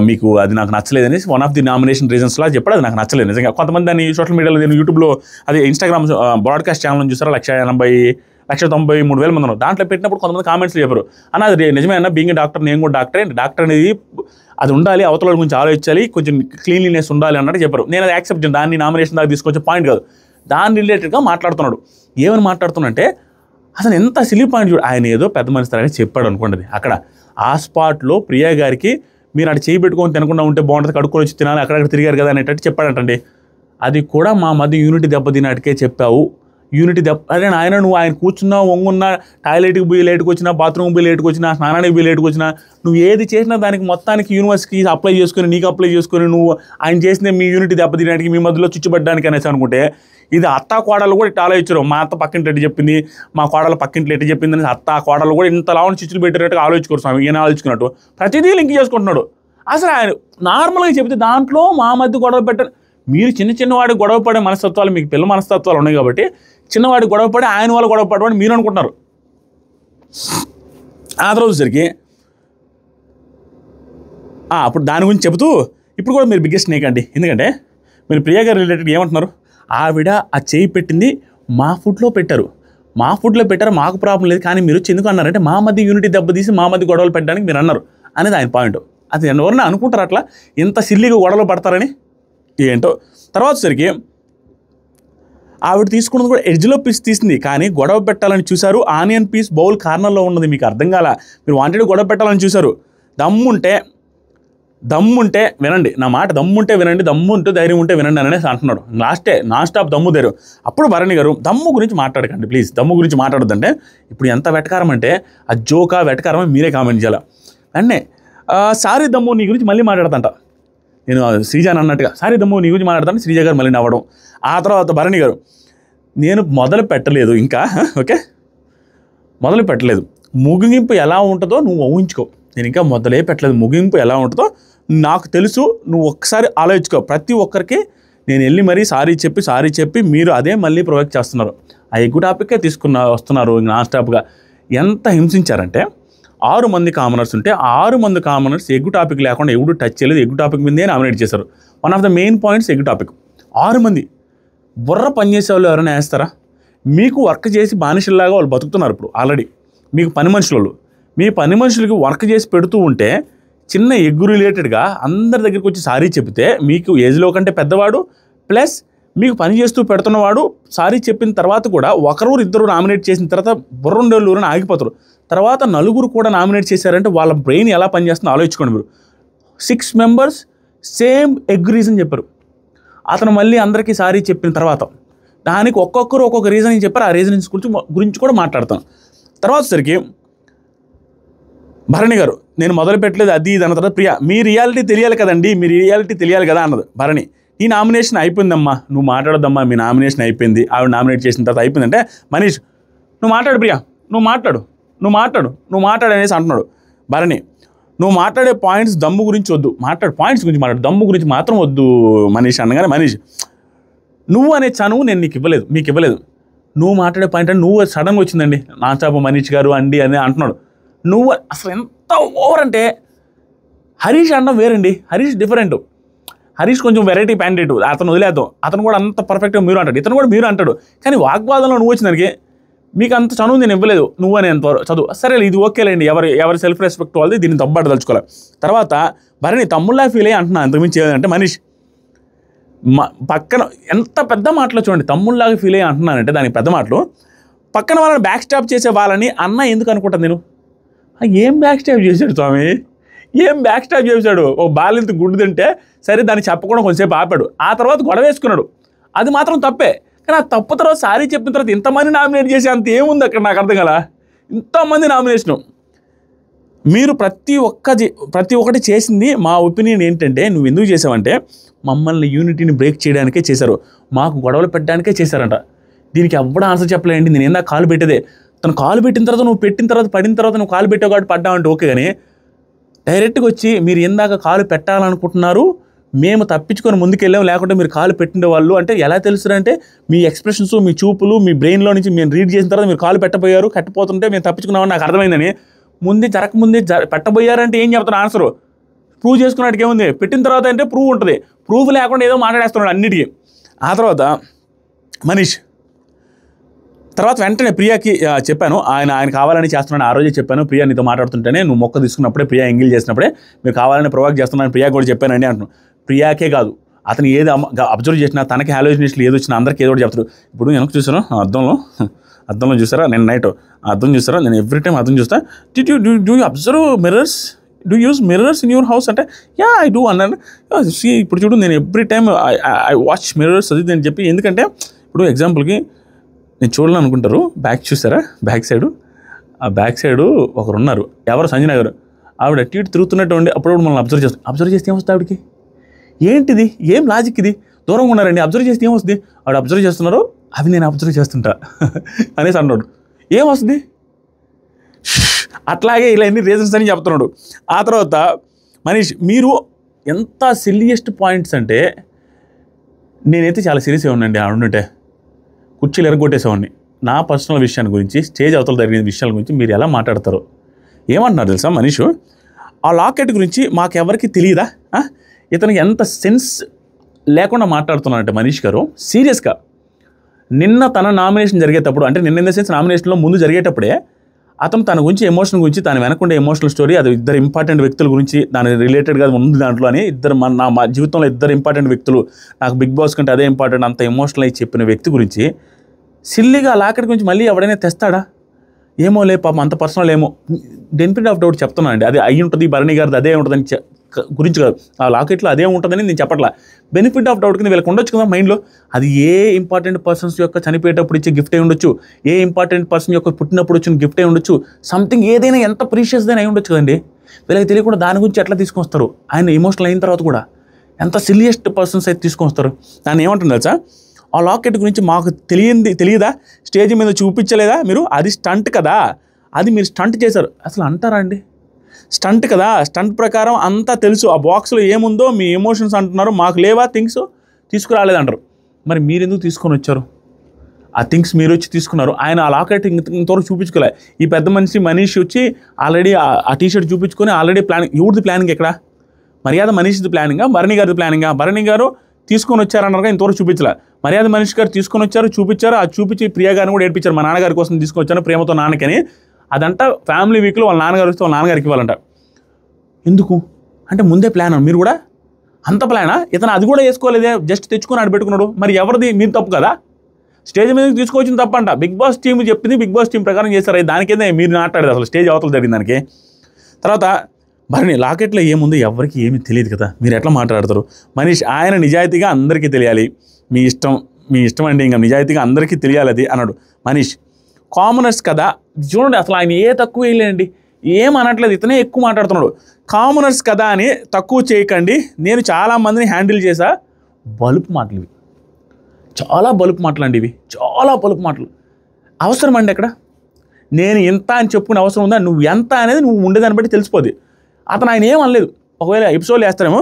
మీకు అది నాకు నచ్చలేదు అనేసి, వన్ ఆఫ్ ది నామినేషన్ రీజన్స్లో చెప్పాడు. అది నాకు నచ్చలేదు నిజంగా. కొంతమంది దాన్ని సోషల్ మీడియాలో, నేను యూట్యూబ్లో అదే ఇన్స్టాగ్రామ్ బ్రాడ్కాస్ట్ ఛానల్ చూసారా, 1,93,000 మంది ఉన్నారు. దాంట్లో పెట్టినప్పుడు కొంతమంది కామెంట్స్ చెప్పారు, అన్న అది నిజమే అన్న, బీయింగ్ డాక్టర్ నేను కూడా డాక్టర్ అనేది అది ఉండాలి, అవతల గురించి ఆలోచించాలి, కొంచెం క్లీన్లీనెస్ ఉండాలి అన్నట్టు చెప్పారు. నేను అది యాక్సెప్ట్ చేయను, దాన్ని నామినేషన్ దాకా తీసుకొచ్చే పాయింట్ కాదు. దాని రిలేటెడ్గా మాట్లాడుతున్నాడు. ఏమని మాట్లాడుతున్నంటే అసలు ఎంత సిలీ పాయింట్ చూడు. ఆయన ఏదో పెద్ద మనిషి తరగా చెప్పాడు అనుకోండి. అక్కడ ఆ స్పాట్లో ప్రియా గారికి మీరు అక్కడ చేయి పెట్టుకొని తినకుండా ఉంటే బాగుంటుంది, కడుక్కొని వచ్చి తినాలి, అక్కడక్కడ తిరిగారు కదా అనేటట్టు చెప్పాడంటండి. అది కూడా మా మధ్య యూనిటీ దెబ్బతినాటికే చెప్పావు. యూనిటీ అరే ఆయన నువ్వు ఆయన కూర్చున్నా, వంగున్నా, టాయిలెట్కి పోయి లేట్కి వచ్చినా, బాత్రూమ్కి పోయి లేట్కి వచ్చినా, స్నానానికి పోయి లేట్కి వచ్చినా, నువ్వు ఏది చేసినా దానికి మొత్తానికి యూనివర్సిటీకి అప్లై చేసుకొని, నీకు అప్లై చేసుకొని, నువ్వు ఆయన చేసిన మీ యూనిటీ దెబ్బతినడానికి, మీ మధ్యలో చుచ్చుబడ్డానికి అనేసి అనుకుంటే, ఇది అత్తా కోడలు కూడా ఇట్లా ఆలోచించరు. మా అత్త పక్కింటి ఎట్టు చెప్పింది, మా కోడలు పక్కింట్లో ఎట్టు చెప్పింది అని అత్త కోడలు కూడా ఇంత లావుని చిచ్చులు పెట్టేటట్టుగా ఆలోచించుకోరు స్వామి. ఈయన ఆలోచించుకున్నట్టు ప్రతిదీ లింక్ చేసుకుంటున్నాడు. అసలు ఆయన నార్మల్గా చెబితే దాంట్లో మా మధ్య గొడవ పెట్టండి. మీరు చిన్నవాడికి గొడవ పడే మనస్తత్వాలు, మీకు పిల్ల మనస్తత్వాలు ఉన్నాయి కాబట్టి చిన్నవాడికి గొడవ పడి ఆయన వాళ్ళు గొడవ పడమని మీరు అనుకుంటున్నారు. ఆ తర్వాత సరికి అప్పుడు దాని గురించి చెబుతూ ఇప్పుడు కూడా మీరు బిగ్గెస్ట్ స్నేక్ అండి. ఎందుకంటే మీరు ప్రియా గారు రిలేటెడ్ ఏమంటున్నారు, ఆవిడ ఆ చేయి పెట్టింది మా ఫుడ్లో పెట్టారు, మాకు ప్రాబ్లం లేదు, కానీ మీరు ఎందుకు అన్నారంటే మా మధ్య యూనిటీ దెబ్బతీసి మా మధ్య గొడవలు పెట్టడానికి మీరు అన్నారు అనేది ఆయన పాయింట్. అది ఎవరన్నా అనుకుంటారు అట్లా ఇంత సిల్లీగా గొడవలు పడతారని ఏంటో. తర్వాత సరికి ఆవిడ తీసుకున్నది కూడా ఎడ్జ్లో పీస్ తీసింది, కానీ గొడవ పెట్టాలని చూశారు. ఆనియన్ పీస్ బౌల్ కార్నర్లో ఉన్నది, మీకు అర్థం కాల, మీరు వాంటెడ్ గొడవ పెట్టాలని చూశారు. దమ్ముంటే వినండి నా మాట, దమ్ముంటే ధైర్యం ఉంటే వినండి అనేసి అంటున్నాడు. నాన్ స్టాప్ దమ్ము ధైర్యం. అప్పుడు భరణి గారు దమ్ము గురించి మాట్లాడకండి ప్లీజ్, దమ్ము గురించి మాట్లాడొద్దంటే ఇప్పుడు ఎంత వెటకారం అంటే ఆ జోకా వెటకారం మీరే కామెంట్ చేయాలి. అంటే సారీ దమ్ము నీ గురించి మళ్ళీ మాట్లాడతాంట, నేను శ్రీజాన్ అన్నట్టుగా సారీ దమ్ము నీ గురించి మాట్లాడతాను. శ్రీజ గారు మళ్ళీ నవ్వడం. ఆ తర్వాత భరణి గారు నేను మొదలు పెట్టలేదు ఇంకా, ఓకే మొదలు పెట్టలేదు, ముగింపు ఎలా ఉంటుందో నువ్వు ఊహించుకో. నేను ఇంకా మొదలే పెట్టలేదు, ముగింపు ఎలా ఉంటుందో నాకు తెలుసు, నువ్వు ఒక్కసారి ఆలోచించుకో. ప్రతి ఒక్కరికి నేను వెళ్ళి మరీ సారీ చెప్పి మీరు అదే మళ్ళీ ప్రొవైడ్ చేస్తున్నారు. ఆ ఎగ్గు టాపిక్కే వస్తున్నారు నాన్ స్టాప్గా. ఎంత హింసించారంటే 6 మంది కామనర్స్ ఉంటే 6 మంది కామనర్స్ ఎగ్గు టాపిక్ లేకుండా ఎవడు టచ్ చేయలేదు, ఎగ్గు టాపిక్ మీదే నామినేట్ చేశారు. One of the main points egg topic. 6 మంది బుర్ర పనిచేసే వాళ్ళు ఎవరైనా వేస్తారా? మీకు వర్క్ చేసి బానిసల్లాగా వాళ్ళు బతుకుతున్నారు ఇప్పుడు ఆల్రెడీ. మీకు పని మనుషులు, మీ పని మనుషులకి వర్క్ చేసి పెడుతూ ఉంటే చిన్న ఎగ్గు రిలేటెడ్గా అందరి దగ్గరికి వచ్చి సారీ చెప్తే మీకు ఏజ్లో కంటే పెద్దవాడు ప్లస్ మీకు పని చేస్తూ పెడుతున్నవాడు సారీ చెప్పిన తర్వాత కూడా ఇద్దరు నామినేట్ చేసిన తర్వాత బుర్రండోళ్ళూరని ఆగిపోతారు. తర్వాత 4 కూడా నామినేట్ చేశారంటే వాళ్ళ బ్రెయిన్ ఎలా పనిచేస్తుందో ఆలోచించుకోండి మీరు. 6 మెంబర్స్ సేమ్ ఎగ్ రీజన్ చెప్పారు. అతను మళ్ళీ అందరికీ సారీ చెప్పిన తర్వాత దానికి ఒక్కొక్కరు ఒక్కొక్క రీజన్ చెప్పారు. ఆ రీజన్స్ గురించి కూడా మాట్లాడతాను. తర్వాత సరికి భరణి గారు నేను మొదలు పెట్టలేదు అది ఇది అన్న తర్వాత ప్రియా మీ రియాలిటీ తెలియాలి కదండి, మీ రియాలిటీ తెలియాలి కదా అన్నది భరణి. ఈ నామినేషన్ అయిపోయిందమ్మా, నువ్వు మాట్లాడదమ్మా, మీ నామినేషన్ అయిపోయింది, ఆవిడ నామినేట్ చేసిన తర్వాత అయిపోయిందంటే మనీష్ నువ్వు మాట్లాడు ప్రియా, నువ్వు మాట్లాడు అనేసి అంటున్నాడు భరణి. నువ్వు మాట్లాడే పాయింట్స్ దమ్ము గురించి వద్దు, పాయింట్స్ గురించి మాట్లాడు, దమ్ము గురించి మాత్రం వద్దు మనీష్ అనగానే మనీష్ నువ్వు అనే చనువు నేను మీకు ఇవ్వలేదు. నువ్వు మాట్లాడే పాయింట్ అంటే నువ్వు సడన్గా వచ్చిందండి నా చాప మనీష్ గారు అండి అని అంటున్నాడు. నువ్వు అసలు ఎంత ఓవర్ అంటే హరీష్ అనడం వేరండి, హరీష్ డిఫరెంట్, హరీష్ కొంచెం వెరైటీ క్యాండిడేట్, అతను వదిలేద్దాం, అతను కూడా అంత పర్ఫెక్ట్గా మీరు అంటాడు, ఇతను కూడా మీరు అంటాడు. కానీ వాగ్వాదంలో నువ్వు వచ్చిందానికి మీకు అంత చనువు నేను ఇవ్వలేదు, నువ్వు అని ఎంత చదువు సరే ఇది ఓకేలేండి, ఎవరి సెల్ఫ్ రెస్పెక్ట్ వాళ్ళది, దీన్ని తప్పబడి తలుచుకోవాలి. తర్వాత భరణి తమ్ముళ్ళ ఫీల్ అయ్యి అంటున్నా, అంతకుమించి ఏదంటే మనీష్ పక్కన ఎంత పెద్ద మాటలో చూడండి, తమ్ముళ్ళలాగా ఫీల్ అయ్యి అంటున్నానంటే దానికి పెద్ద మాటలు. పక్కన వాళ్ళని బ్యాక్ స్టాప్ చేసే వాళ్ళని అన్న ఎందుకు అనుకుంటాను నేను, ఏం బ్యాక్ స్టాప్ చేశాడు స్వామి, ఏం బ్యాక్ స్టాప్ చేశాడు, ఓ బాలింత గుడ్డు తింటే సరే దాన్ని చెప్పకుండా కొంచెంసేపు ఆపాడు, ఆ తర్వాత గొడవ వేసుకున్నాడు, అది మాత్రం తప్పే. కానీ ఆ తప్పు తర్వాత సారీ చెప్పిన తర్వాత ఇంతమంది నామినేట్ చేసే అంత ఏముంది అక్కడ, నాకు అర్థం కదా, ఇంతమంది నామినేషను. మీరు ప్రతి ఒక్కటి చేసింది మా ఒపీనియన్ ఏంటంటే నువ్వు ఎందుకు చేసావంటే మమ్మల్ని యూనిటీని బ్రేక్ చేయడానికే చేశారు, మాకు గొడవలు పెట్టడానికే చేశారంట. దీనికి ఎవ్వడం ఆన్సర్ చెప్పలేండి, నేను ఏందా కాలు పెట్టేదే, తను కాలు పెట్టిన తర్వాత నువ్వు పెట్టిన తర్వాత పడిన తర్వాత నువ్వు కాలు పెట్టావు కాబట్టి పడ్డావంటే ఓకే, కానీ డైరెక్ట్గా వచ్చి మీరు ఎందాక కాలు పెట్టాలనుకుంటున్నారు, మేము తప్పించుకొని ముందుకెళ్ళాం, లేకుంటే మీరు కాలు పెట్టిన వాళ్ళు అంటే ఎలా తెలుసురంటే మీ ఎక్స్ప్రెషన్స్, మీ చూపులు, మీ బ్రెయిన్లో నుంచి మేము రీడ్ చేసిన తర్వాత మీరు కాలు పెట్టబోయారు, కట్టిపోతుంటే మేము తప్పించుకున్నామని నాకు అర్థమైందని. జరగకముందే పెట్టబోయారంటే ఏం చెప్తాను ఆన్సరు, ప్రూవ్ చేసుకున్నట్టుగా ఏముంది, పెట్టిన తర్వాత అంటే ప్రూవ్ ఉంటుంది, ప్రూఫ్ లేకుండా ఏదో మాట్లాడేస్తున్నాడు అన్నిటికీ. ఆ తర్వాత మనీష్ తర్వాత వెంటనే ప్రియాకి చెప్పాను, ఆయన కావాలని చేస్తున్నాను, ఆ రోజే చెప్పాను, ప్రియా నీతో మాట్లాడుతుంటేనే నువ్వు మొక్క తీసుకున్నప్పుడే, ప్రియా ఎంగిల్ చేసినప్పుడే మీరు కావాలని ప్రొవోక్ చేస్తున్నాను ప్రియా కూడా చెప్పానండి అంటున్నాను. ప్రియాకే కాదు, అతను ఏది అబ్జర్వ్ చేసినా తనకి హాలోజినేషన్ ఏది వచ్చినా అందరికీ ఏదో చెప్తాడు. ఇప్పుడు వెనక చూసాను అద్దంలో చూసారా, నేను నైట్ అద్దం చూసారా, నేను ఎవ్రీ టైం అద్దం చూస్తా. Do you observe mirrors, do use mirrors in your house అంటే యా ఐ డూ అన్నాను. ఇప్పుడు చూడు నేను every time I watch mirrors అది అని చెప్పి, ఎందుకంటే ఇప్పుడు ఎగ్జాంపుల్కి నేను చూడాలనుకుంటారు, బ్యాక్ చూసారా, బ్యాక్ సైడు ఒకరు ఉన్నారు, ఎవరు సంజన గారు, ఆవిడ అటు ఇటు తిరుగుతున్నట్టు ఉండి అప్పుడప్పుడు మనల్ని అబ్జర్వ్ చేస్తే ఏమొస్తుంది ఆవిడకి, ఏంటిది ఏం లాజిక్ ఇది, దూరంగా ఉన్నారండి అబ్జర్వ్ చేస్తే ఏమొస్తుంది, ఆవిడ అబ్జర్వ్ చేస్తున్నారు అది నేను అబ్జర్వ్ చేస్తుంటా అనేసి అన్నాడు, ఏమొస్తుంది అట్లాగే ఇలా ఎన్ని రీజన్స్ అని చెప్తున్నాడు. ఆ తర్వాత మనీష్ మీరు ఎంత సిల్లియెస్ట్ పాయింట్స్ అంటే నేనైతే చాలా సీరియస్గా ఉన్నాండి, ఆడుంటే కుర్చీలు ఎరగొట్టేసేవాడిని. నా పర్సనల్ విషయాన్ని గురించి, స్టేజ్ అవతల జరిగిన విషయాల గురించి మీరు ఎలా మాట్లాడతారో ఏమంటున్నారు తెలుసా మనీష్, ఆ లాకెట్ గురించి మాకెవరికి తెలియదా, ఇతనికి ఎంత సెన్స్ లేకుండా మాట్లాడుతున్నారంటే మనీష్ గారు సీరియస్గా. నిన్న తన నామినేషన్ జరిగేటప్పుడు, అంటే నిన్న ఇన్ ద సెన్స్ నామినేషన్లో ముందు జరిగేటప్పుడే అతను తన గురించి ఎమోషన్ గురించి, తను వెనకుండే ఎమోషనల్ స్టోరీ, అది ఇద్దరు ఇంపార్టెంట్ వ్యక్తుల గురించి దాని రిలేటెడ్గా ఉంది దాంట్లో అని, మా జీవితంలో ఇద్దరు ఇంపార్టెంట్ వ్యక్తులు, నాకు బిగ్ బాస్ కంటే అదే ఇంపార్టెంట్ అంత ఎమోషనల్ అయి చెప్పిన వ్యక్తి గురించి సిల్లీగా లాకెట్ గురించి మళ్ళీ ఎవడైనా తెస్తాడా, ఏమో లే పాపం అంత పర్సనల్ ఏమో, బెనిఫిట్ ఆఫ్ డౌట్ చెప్తున్నానండి, అది అయ్యి ఉంటుంది భరణి గారిది అదే ఉంటుందని గురించి కాదు, ఆ లాకెట్లో అదే ఉంటుందని నేను చెప్పట్లా, బెనిఫిట్ ఆఫ్ డౌట్ కింద వీళ్ళకి ఉండొచ్చు కదా మైండ్లో, అది ఏ ఇంపార్టెంట్ పర్సన్స్ యొక్క చనిపోయేటప్పుడు ఇచ్చే గిఫ్ట్ అయి ఉండొచ్చు, ఏ ఇంపార్టెంట్ పర్సన్ యొక్క పుట్టినప్పుడు వచ్చిన గిఫ్ట్ అయి ఉండొచ్చు, సంథింగ్ ఏదైనా ఎంత ప్రీషియస్ దైనా అయి ఉండొచ్చు కదండి. వీళ్ళకి తెలియకుండా దాని గురించి ఎట్లా తీసుకొస్తారు, ఆయన ఎమోషనల్ అయిన తర్వాత కూడా ఎంత సిల్లియెస్ట్ పర్సన్స్ అయితే తీసుకొస్తారు. దాన్ని ఏమంటుంది తెలుసా, ఆ లాకెట్ గురించి మాకు తెలియదా, స్టేజ్ మీద చూపించలేదా మీరు, అది స్టంట్ కదా, అది మీరు స్టంట్ చేశారు, అసలు అంటారా అండి, స్టంట్ కదా, స్టంట్ ప్రకారం అంతా తెలుసు, ఆ బాక్స్లో ఏముందో మీ ఎమోషన్స్ అంటున్నారు, మాకు లేవా థింగ్స్, తీసుకురాలేదంటారు. మరి మీరు ఎందుకు తీసుకొని వచ్చారు, ఆ థింగ్స్ మీరు వచ్చి తీసుకున్నారు, ఆయన ఆ లాకెట్ ఇంతవరకు చూపించుకోలే. ఈ పెద్ద మనిషి మనీష్ వచ్చి ఆల్రెడీ ఆ టీషర్ట్ చూపించుకొని ఆల్రెడీ ప్లానింగ్, ఎవరిది ప్లానింగ్ ఎక్కడ, మర్యాద మనీష్ది ప్లానింగా, భరణి గారిది ప్లానింగా, భరణి గారు తీసుకొని వచ్చారన్నారుగా ఇంతవరకు చూపించలే, మర్యాద మనీష్ గారు తీసుకొని వచ్చారు చూపించారు, ఆ చూపించి ప్రియా గారిని కూడా ఏడిపించారు, మా నాన్నగారి కోసం తీసుకొని వచ్చాను ప్రేమతో నాన్నకని, అదంట ఫ్యామిలీ వీక్లో వాళ్ళ నాన్నగారు వస్తే వాళ్ళ నాన్నగారికి ఇవ్వాలంట. ఎందుకు అంటే ముందే ప్లాన్, మీరు కూడా అంత ప్లానా, ఇతను అది కూడా వేసుకోలేదే, జస్ట్ తెచ్చుకొని ఆడబెట్టుకున్నాడు, మరి ఎవరిది మీరు తప్పు కదా, స్టేజ్ మీదకి తీసుకొచ్చిన తప్పంట, బిగ్ బాస్ టీం చెప్పింది, బిగ్ బాస్ టీం ప్రకారం చేస్తారు, దానికేదే మీరు మాట్లాడేది అసలు స్టేజ్ అవతల జరిగింది దానికి. తర్వాత భరణి లాకెట్లో ఏముందో ఎవరికి ఏమీ తెలియదు కదా, మీరు ఎట్లా మాట్లాడతారు మనీష్, ఆయన నిజాయితీగా అందరికీ తెలియాలి, మీ ఇష్టం అండి, ఇంకా నిజాయితీగా అందరికీ తెలియాలి అది అన్నాడు మనీష్. కామనర్స్ కదా చూడండి, అసలు ఆయన ఏ తక్కువ వేయలేండి, ఏమనట్లేదు, ఇతనే ఎక్కువ మాట్లాడుతున్నాడు. కామనర్స్ కదా అని తక్కువ చేయకండి, నేను చాలామందిని హ్యాండిల్ చేశా. బలుపు మాటలు ఇవి, చాలా బలుపు మాటలు అండి ఇవి, చాలా బలుపు మాటలు. అవసరం అండి అక్కడ నేను ఇంత అని చెప్పుకునే అవసరం ఉందా? నువ్వు ఎంత అనేది నువ్వు ఉండేదాన్ని బట్టి తెలిసిపోద్ది. అతను ఆయన ఏం అనలేదు. ఒకవేళ ఎపిసోడ్లో వేస్తారేమో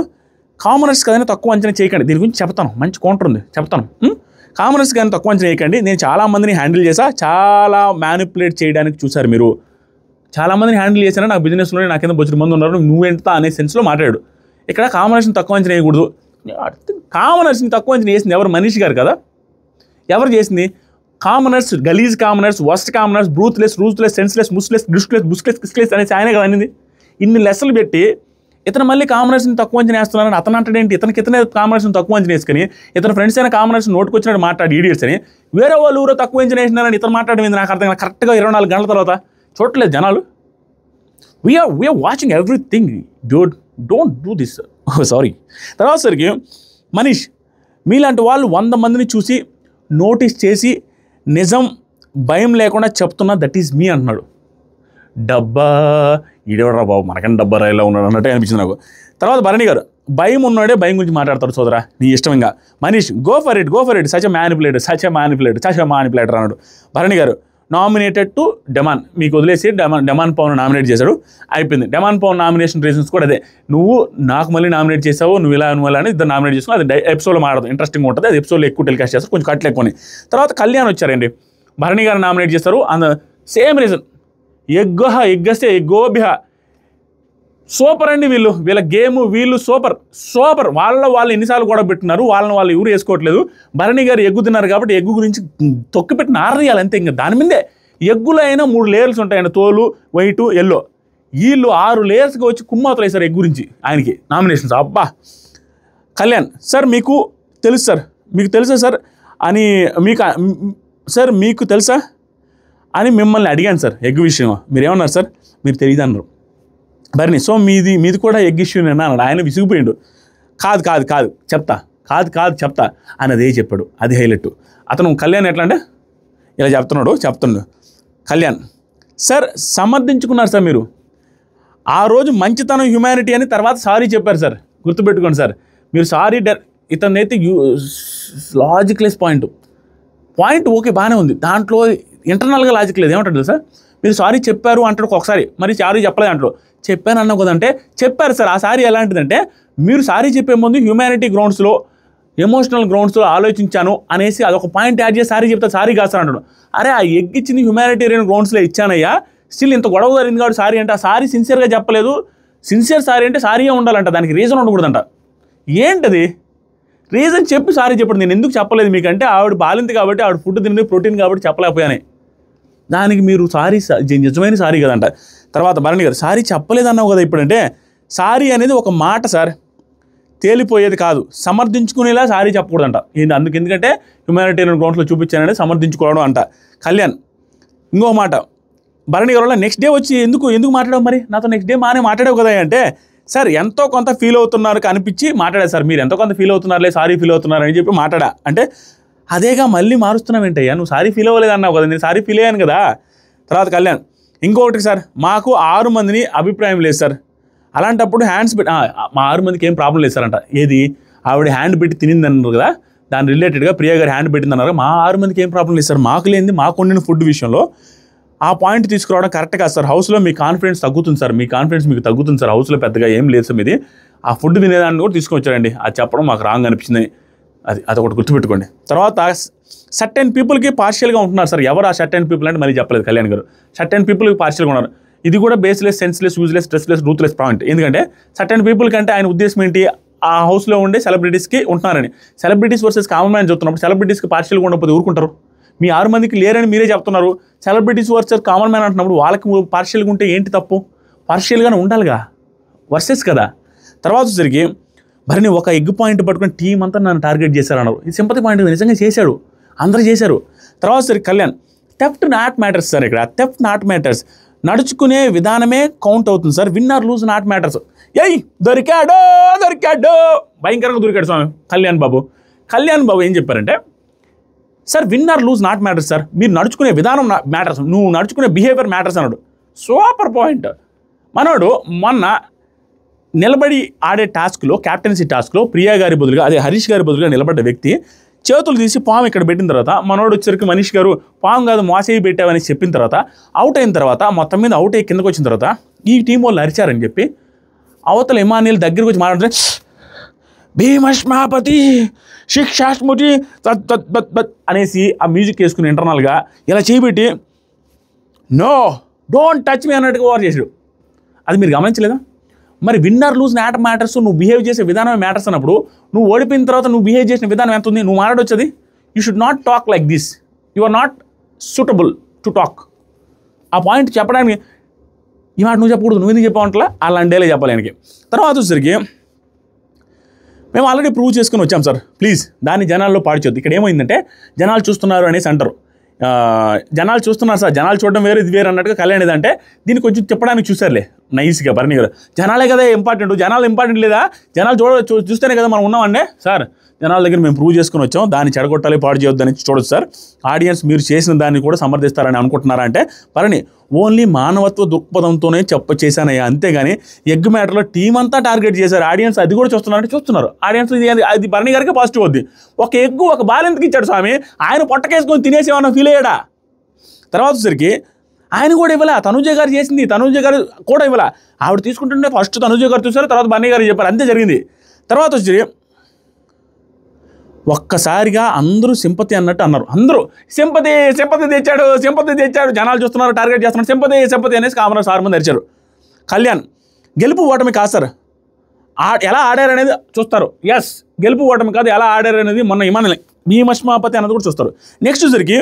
కామనర్స్ కదని తక్కువ అంచనా చేయకండి. దీని గురించి చెప్తాను, మంచి కౌంటర్ ఉంది చెప్తాను. కామనర్స్ కానీ తక్కువ అంచనా చేయకండి, నేను చాలామందిని హ్యాండిల్ చేశా. చాలా మ్యానిపులేట్ చేయడానికి చూశారు మీరు, చాలామందిని హ్యాండిల్ చేశాను, నాకు బిజినెస్లో నాకు కింద బొచ్చిన మంది ఉన్నారు, నువ్వెంత అనే సెన్స్లో మాట్లాడాడు. ఇక్కడ కామనర్స్ని తక్కువ అంచనా వేయకూడదు. కామనర్స్ని తక్కువ అంచనా వేసింది ఎవరు? మనీష్ గారు కదా. ఎవరు చేసింది? కామనర్స్, గలీజ్ కామనర్స్, వర్స్ట్ కామనర్స్, బ్రూత్లెస్, రూత్లెస్, సెన్స్లెస్, ముస్లెస్, డిస్క్లెస్, బుస్క్లెస్, కిస్క్లెస్ అనేసి ఆయనే కదా అనింది. ఇన్ని లెసలు పెట్టి ఇతను మళ్ళీ కామనర్స్ని తక్కువ అంచనా వేస్తున్నారని అతను అంటాడేంటి? ఇతనే కామనర్స్ని తక్కువ అంచనా వేసుకుని ఇతను ఫ్రెండ్స్ అయినా కామనర్స్ నోటుకొచ్చినట్టు మాట్లాడి ఈడియట్స్ అని, వేరే వాళ్ళు ఊరో తక్కువ అంచనా వేసినారని ఇతను మాట్లాడేది నాకు అర్థం. కరెక్ట్గా 24 గంటల తర్వాత చూడట్లేదు జనాలు. We're watching everything dude, don't do this. Sorry. తర్వాత సరికి మనీష్ మీలాంటి వాళ్ళు 100 మందిని చూసి నోటీస్ చేసి నిజం భయం లేకుండా చెప్తున్నా దట్ ఈజ్ మీ అంటున్నాడు. డబ్బా ఈడేవడరా బాబు, మనకన్నా డబ్బా రైల్లో ఉన్నాడు అన్నట్టే అనిపించింది నాకు. తర్వాత భరణి గారు భయం ఉన్నాడే భయం గురించి మాట్లాడతాడు. సోదరా నీ ఇష్టం. ఇంకా Manish go for it such a manipulator అన్నాడు. Bharani garu nominated to demon, మీకు వదిలేసి డెమాన్ పవన్ నామినేట్ చేశాడు, అయిపోయింది. డెమాన్ పవన్ నామినేషన్ రీజన్స్ కూడా అదే, నువ్వు నాకు మళ్ళీ నామినేట్ చేసావు, నువ్వు ఇలా అని ఇద్దరు నామినేట్ చేసుకుని అది ఎపిసోడ్లో మాట్లాడదు, ఇంట్రెస్టింగ్ ఉంటుంది. అది ఎపిసోడ్లో ఎక్కువ టెలికాస్ట్ చేస్తారు, కొంచెం కట్లు ఎక్కువని. తర్వాత కళ్యాణ్ వచ్చారండి, భరణి గారు నామినేట్ చేస్తారు. అండ్ సేమ్ రీజన్, ఎగ్గస్తే ఎగ్గోభిహ. సూపర్ అండి వీళ్ళ గేమ్, వీళ్ళు సూపర్. వాళ్ళు ఎన్నిసార్లు గొడవ పెట్టున్నారు, వాళ్ళు ఎవరు వేసుకోవట్లేదు. భరణి గారు ఎగ్గు తిన్నారు కాబట్టి ఎగ్గు గురించి తొక్కి పెట్టిన ఆరదీయాలి అంతే. ఇంకా దాని మీదే ఎగ్గులో అయినా 3 లేయర్స్ ఉంటాయండి, తోలు, వైటు, ఎల్లో. వీళ్ళు 6 లేయర్స్గా వచ్చి కుమ్మవుతారు సార్ ఎగ్గు గురించి ఆయనకి నామినేషన్స్. అబ్బా. కళ్యాణ్ సార్ మీకు తెలుసా సార్ అని మీకు తెలుసా అని మిమ్మల్ని అడిగాను సార్ ఎగ్ విషయం. మీరేమన్నారు సార్? మీరు తెలియదు అన్నారు. భరణి సో మీది కూడా ఎగ్ ఇష్యూనేనా అన్నాడు. ఆయన విసిగిపోయిండు. కాదు చెప్తా అని అదే చెప్పాడు. అది హైలైట్. అతను కళ్యాణ్ ఎట్లా అంటే ఇలా చెప్తున్నాడు. కళ్యాణ్ సార్ సమర్థించుకున్నారు సార్ మీరు. ఆ రోజు మంచితనం హ్యుమానిటీ అని తర్వాత సారీ చెప్పారు సార్, గుర్తుపెట్టుకోండి సార్. మీరు సారీ ఇతనైతే లాజిక్లెస్ పాయింట్ ఓకే బాగానే ఉంది, దాంట్లో ఇంటర్నల్గా లాజిక్ లేదు. ఏమంటాడు తెలుసా? మీరు సారీ చెప్పారు అంటాడు ఒకసారి, మరి సారీ చెప్పలేదు అంటాడు. చెప్పాను అన్నావు కదంటే చెప్పారు సార్. ఆ సారీ ఎలాంటిదంటే మీరు సారీ చెప్పే ముందు హ్యూమానిటీ గ్రౌండ్స్లో, ఎమోషనల్ గ్రౌండ్స్లో ఆలోచించాను అనేసి అదొక పాయింట్ యాడ్ చేసి సారీ చెప్తా, సారీ కాదు సార్ అంటాడు. అరే ఆ ఎగ్ ఇచ్చింది హ్యూమానిటేరియన్ గ్రౌండ్స్లో ఇచ్చానయ్యా, స్టిల్ ఇంత గొడవ జరిగింది కాబట్టి సారీ అంటే ఆ సారీ సిన్సియర్గా చెప్పలేదు. సిన్సియర్ సారీ అంటే సారీయే ఉండాలంట, దానికి రీజన్ ఉండకూడదంట. ఏంటది రీజన్ చెప్పి సారీ చెప్పండి. నేను ఎందుకు చెప్పలేదు మీకంటే ఆవిడ బాలింది కాబట్టి, ఆవిడ ఫుడ్ తిన్నది ప్రోటీన్ కాబట్టి చెప్పలేకపోయానే, దానికి మీరు సారీ నిజమైన సారీ కదంట. తర్వాత భరణి గారు సారీ చెప్పలేదన్నావు కదా ఇప్పుడంటే, సారీ అనేది ఒక మాట సార్, తేలిపోయేది కాదు. సమర్థించుకునేలా సారీ చెప్పకూడదంట. ఎందుకంటే హ్యూమానిటేరియన్ గ్రౌండ్స్లో చూపించానని సమర్థించుకోవడం అంట. కళ్యాణ్ ఇంకో మాట, భరణి గారు నెక్స్ట్ డే వచ్చి ఎందుకు మాట్లాడావు మరి నాతో, నెక్స్ట్ డే మాట్లాడావు కదా అంటే, సార్ ఎంతో కొంత ఫీల్ అవుతున్నారు అనిపించి మాట్లాడా సార్, మీరు ఎంతో కొంత ఫీల్ అవుతున్నారులే, సారీ ఫీల్ అవుతున్నారు అని చెప్పి మాట్లాడా అంటే, అదేగా మళ్ళీ మారుస్తున్నావు ఏంటయ్యా, నువ్వు సారీ ఫీల్ అవ్వలేదు అన్నావు కదా, నేను సారీ ఫీల్ అయ్యాను కదా. తర్వాత కళ్యాణ్ ఇంకొకటి సార్, మాకు 6 మందిని అభిప్రాయం లేదు సార్, అలాంటప్పుడు హ్యాండ్స్ పెట్టి మా 6 మందికి ఏం ప్రాబ్లం లేదు సార్ అంట. ఏది ఆవిడ హ్యాండ్ పెట్టి తినింది అన్నారు కదా, దాని రిలేటెడ్గా ప్రియా గారు హ్యాండ్ పెట్టింది అన్నారు. మా 6 మందికి ఏం ప్రాబ్లం లేదు సార్, మాకు లేనిది మాకు వండిన ఫుడ్ విషయంలో ఆ పాయింట్ తీసుకురావడం కరెక్ట్ కాదు సార్. హౌస్లో మీ కాన్ఫిడెన్స్ తగ్గుతుంది సార్, మీకు తగ్గుతుంది సార్, హౌస్లో పెద్దగా ఏం లేదు సార్ మీది. ఆ ఫుడ్ తినేదాన్ని కూడా తీసుకొచ్చారండి, అది చెప్పడం మాకు రాంగ్ అనిపించింది. అదొకటి గుర్తుపెట్టుకోండి. తర్వాత సర్టెన్ పీపుల్కి పార్షియల్గా ఉంటున్నారు సార్. ఎవరు ఆ సర్టెన్ పీపుల్ అంటే మళ్ళీ చెప్పలేదు కళ్యాణ్ గారు. సర్టెన్ పీపుల్కి పార్షియల్గా ఉన్నారు. ఇది కూడా baseless, senseless, useless, stressless, ruthless point. ఎందుకంటే సర్టెన్ పీపుల్ కంటే ఆయన ఉద్దేశం ఏంటి, ఆ హౌస్లో ఉండే సెలబ్రిటీస్కి ఉంటున్నారని. సెలబ్రిటీస్ వర్సెస్ కామన్ మ్యాన్ చెప్తున్నప్పుడు సెలబ్రిటీస్కి పార్షియల్గా ఉండకపోతే ఊరుకుంటారు. మీ 6 మందికి లేరని మీరే చెప్తున్నారు. సెలబ్రిటీస్ వర్సెస్ కామన్ మ్యాన్ అంటున్నప్పుడు వాళ్ళకి పార్షియల్గా ఉంటే ఏంటి తప్పు? పార్షియల్గానే ఉండాలిగా, వర్సెస్ కదా. తర్వాత వచ్చేసరికి భరణి ఒక ఎగ్ పాయింట్ పట్టుకుని టీం అంతా నన్ను టార్గెట్ చేశారన్నారు. ఈ సింపతి పాయింట్ నిజంగా చేశాడు, అందరూ చేశారు. తర్వాత సరే Kalyan theft not matters sir. ఇక్కడ థెఫ్ట్ నాట్ మ్యాటర్స్, నడుచుకునే విధానమే కౌంట్ అవుతుంది sir. Win or lose not matters. దొరికాడో భయంకరంగా దొరికాడు స్వామి కళ్యాణ్ బాబు ఏం చెప్పారంటే, sir win or lose not matters sir, మీరు నడుచుకునే విధానం మ్యాటర్స్, నువ్వు నడుచుకునే బిహేవియర్ మ్యాటర్స్ అన్నాడు. Super point. మనోడు మొన్న నిలబడి ఆడే టాస్క్లో, క్యాప్టెన్సీ టాస్క్లో ప్రియా గారి బదులుగా, అదే హరీష్ గారి బదులుగా నిలబడ్డ వ్యక్తి చేతులు తీసి పాము ఇక్కడ పెట్టిన తర్వాత మనోడు వచ్చరికి మనీష్ గారు పాము కాదు మోసేయి పెట్టావని చెప్పిన తర్వాత అవుట్ అయిన తర్వాత మొత్తం మీద అవుట్ అయ్యి కిందకు వచ్చిన తర్వాత ఈ టీం వాళ్ళు అరిచారని చెప్పి అవతల ఇమానియల్ దగ్గరికి వచ్చి మాట్లాడితే భీమష్మాపతి శిక్షాస్మృతి అనేసి ఆ మ్యూజిక్ వేసుకుని ఇంటర్నల్గా ఇలా చేయబెట్టి నో డోంట్ టచ్ మీ అన్నట్టుగా వారు చేసాడు. అది మీరు గమనించలేదా? మరి విన్నర్ లూజ్ నాట్ మ్యాటర్స్, నువ్వు బిహేవ్ చేసే విధానం మ్యాటర్స్ అన్నప్పుడు నువ్వు ఓడిపోయిన తర్వాత నువ్వు బిహేవ్ చేసిన విధానం ఎంత ఉంది? నువ్వు మాట్లాడొచ్చది. You should not talk like this, you are not suitable to talk. ఆ పాయింట్ చెప్పడానికి ఈ మాట నువ్వు చెప్పకూడదు, నువ్వు ఎందుకు చెప్పావంటలా అలాంటి డేలే చెప్పాలి ఆయనకి. తర్వాత వచ్చేసరికి మేము ఆల్రెడీ ప్రూవ్ చేసుకుని వచ్చాం సార్, ప్లీజ్ దాన్ని జనాల్లో పాడిచొద్దు. ఇక్కడ ఏమైందంటే జనాలు చూస్తున్నారు అనేసి అంటారు. జనాలు చూస్తున్నారు సార్, జనాలు చూడడం వేరు ఇది వేరు అన్నట్టుగా కళ్యాణ్ ఏదంటే దీన్ని కొంచెం చెప్పడానికి చూసారులే నైస్గా భరణి గారు. జనాలే కదా ఇంపార్టెంట్, జనాలు ఇంపార్టెంట్ లేదా? జనాలు చూస్తేనే కదా మనం ఉన్నామండి సార్. జనాల దగ్గర మేము ప్రూవ్ చేసుకుని వచ్చాం, దాన్ని చెడగొట్టాలి పాడు చేయొద్దని చూడొచ్చు సార్. ఆడియన్స్ మీరు చేసిన దాన్ని కూడా సమర్థిస్తారని అనుకుంటున్నారా అంటే భరణి ఓన్లీ మానవత్వ దృక్పథంతోనే చేశానయ్యా, అంతేగాని ఎగ్ మ్యాటర్లో టీం అంతా టార్గెట్ చేశారు. ఆడియన్స్ అది కూడా చూస్తున్నారంటే చూస్తున్నారు. ఆడియన్స్ అది భరణి గారికి పాజిటివ్ అవుద్ది. ఒక ఎగ్గు ఒక బాల్ ఎందుకు ఇచ్చాడు స్వామి? ఆయన పొట్టకేసుకొని తినేసేమన్నా ఫీల్ అయ్యాడా? తర్వాత వచ్చరికి ఆయన కూడా ఇవ్వాల, తనుజ గారు చేసింది, తనుజ గారు కూడా ఇవ్వాల. ఆవిడ తీసుకుంటుంటే ఫస్ట్ తనుజ గారు చూసారు, తర్వాత భరణి గారు చెప్పారు, అంతే జరిగింది. తర్వాత వచ్చి ఒక్కసారిగా అందరూ సింపతి అన్నట్టు అన్నారు. అందరూ సింపతి సింపతి తెచ్చాడు, సింపతి తెచ్చాడు, జనాలు చూస్తున్నారు, టార్గెట్ చేస్తున్నారు, సింపతి సింపతి అనేసి కామన్ సార్ ముందు అరిచారు. కళ్యాణ్ గెలుపు ఓటమి కాదు సార్, ఎలా ఆడారు అనేది చూస్తారు. ఎస్, గెలుపు ఓటమి కాదు, ఎలా ఆడారు అనేది మొన్న ఇమానలే భీమష్మాపతి అన్నది కూడా చూస్తారు. నెక్స్ట్ వచ్చరికి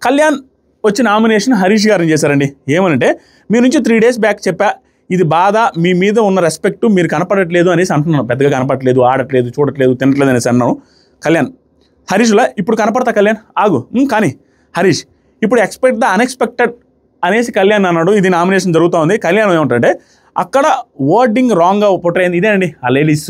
కళ్యాణ్ వచ్చి నామినేషన్ హరీష్ గారిని చేశారండి. ఏమనంటే మీ నుంచి 3 days బ్యాక్ చెప్పా, ఇది బాధ, మీ మీద ఉన్న రెస్పెక్ట్ మీరు కనపడట్లేదు అనేసి అంటున్నాను. పెద్దగా కనపడట్లేదు, ఆడట్లేదు, చూడట్లేదు, తినట్లేదు అనేసి అన్నాను. కళ్యాణ్ హరీష్లా ఇప్పుడు కనపడతా కళ్యాణ్ ఆగు కానీ హరీష్ ఇప్పుడు ఎక్స్పెక్ట్ ద అన్ఎక్స్పెక్టెడ్ అనేసి కళ్యాణ్ అన్నాడు. ఇది నామినేషన్ జరుగుతూ ఉంది. కళ్యాణ్ ఏమంటే అక్కడ వర్డింగ్ రాంగ్గా పొట్టయింది. ఇదేనండి ఆ లేడీస్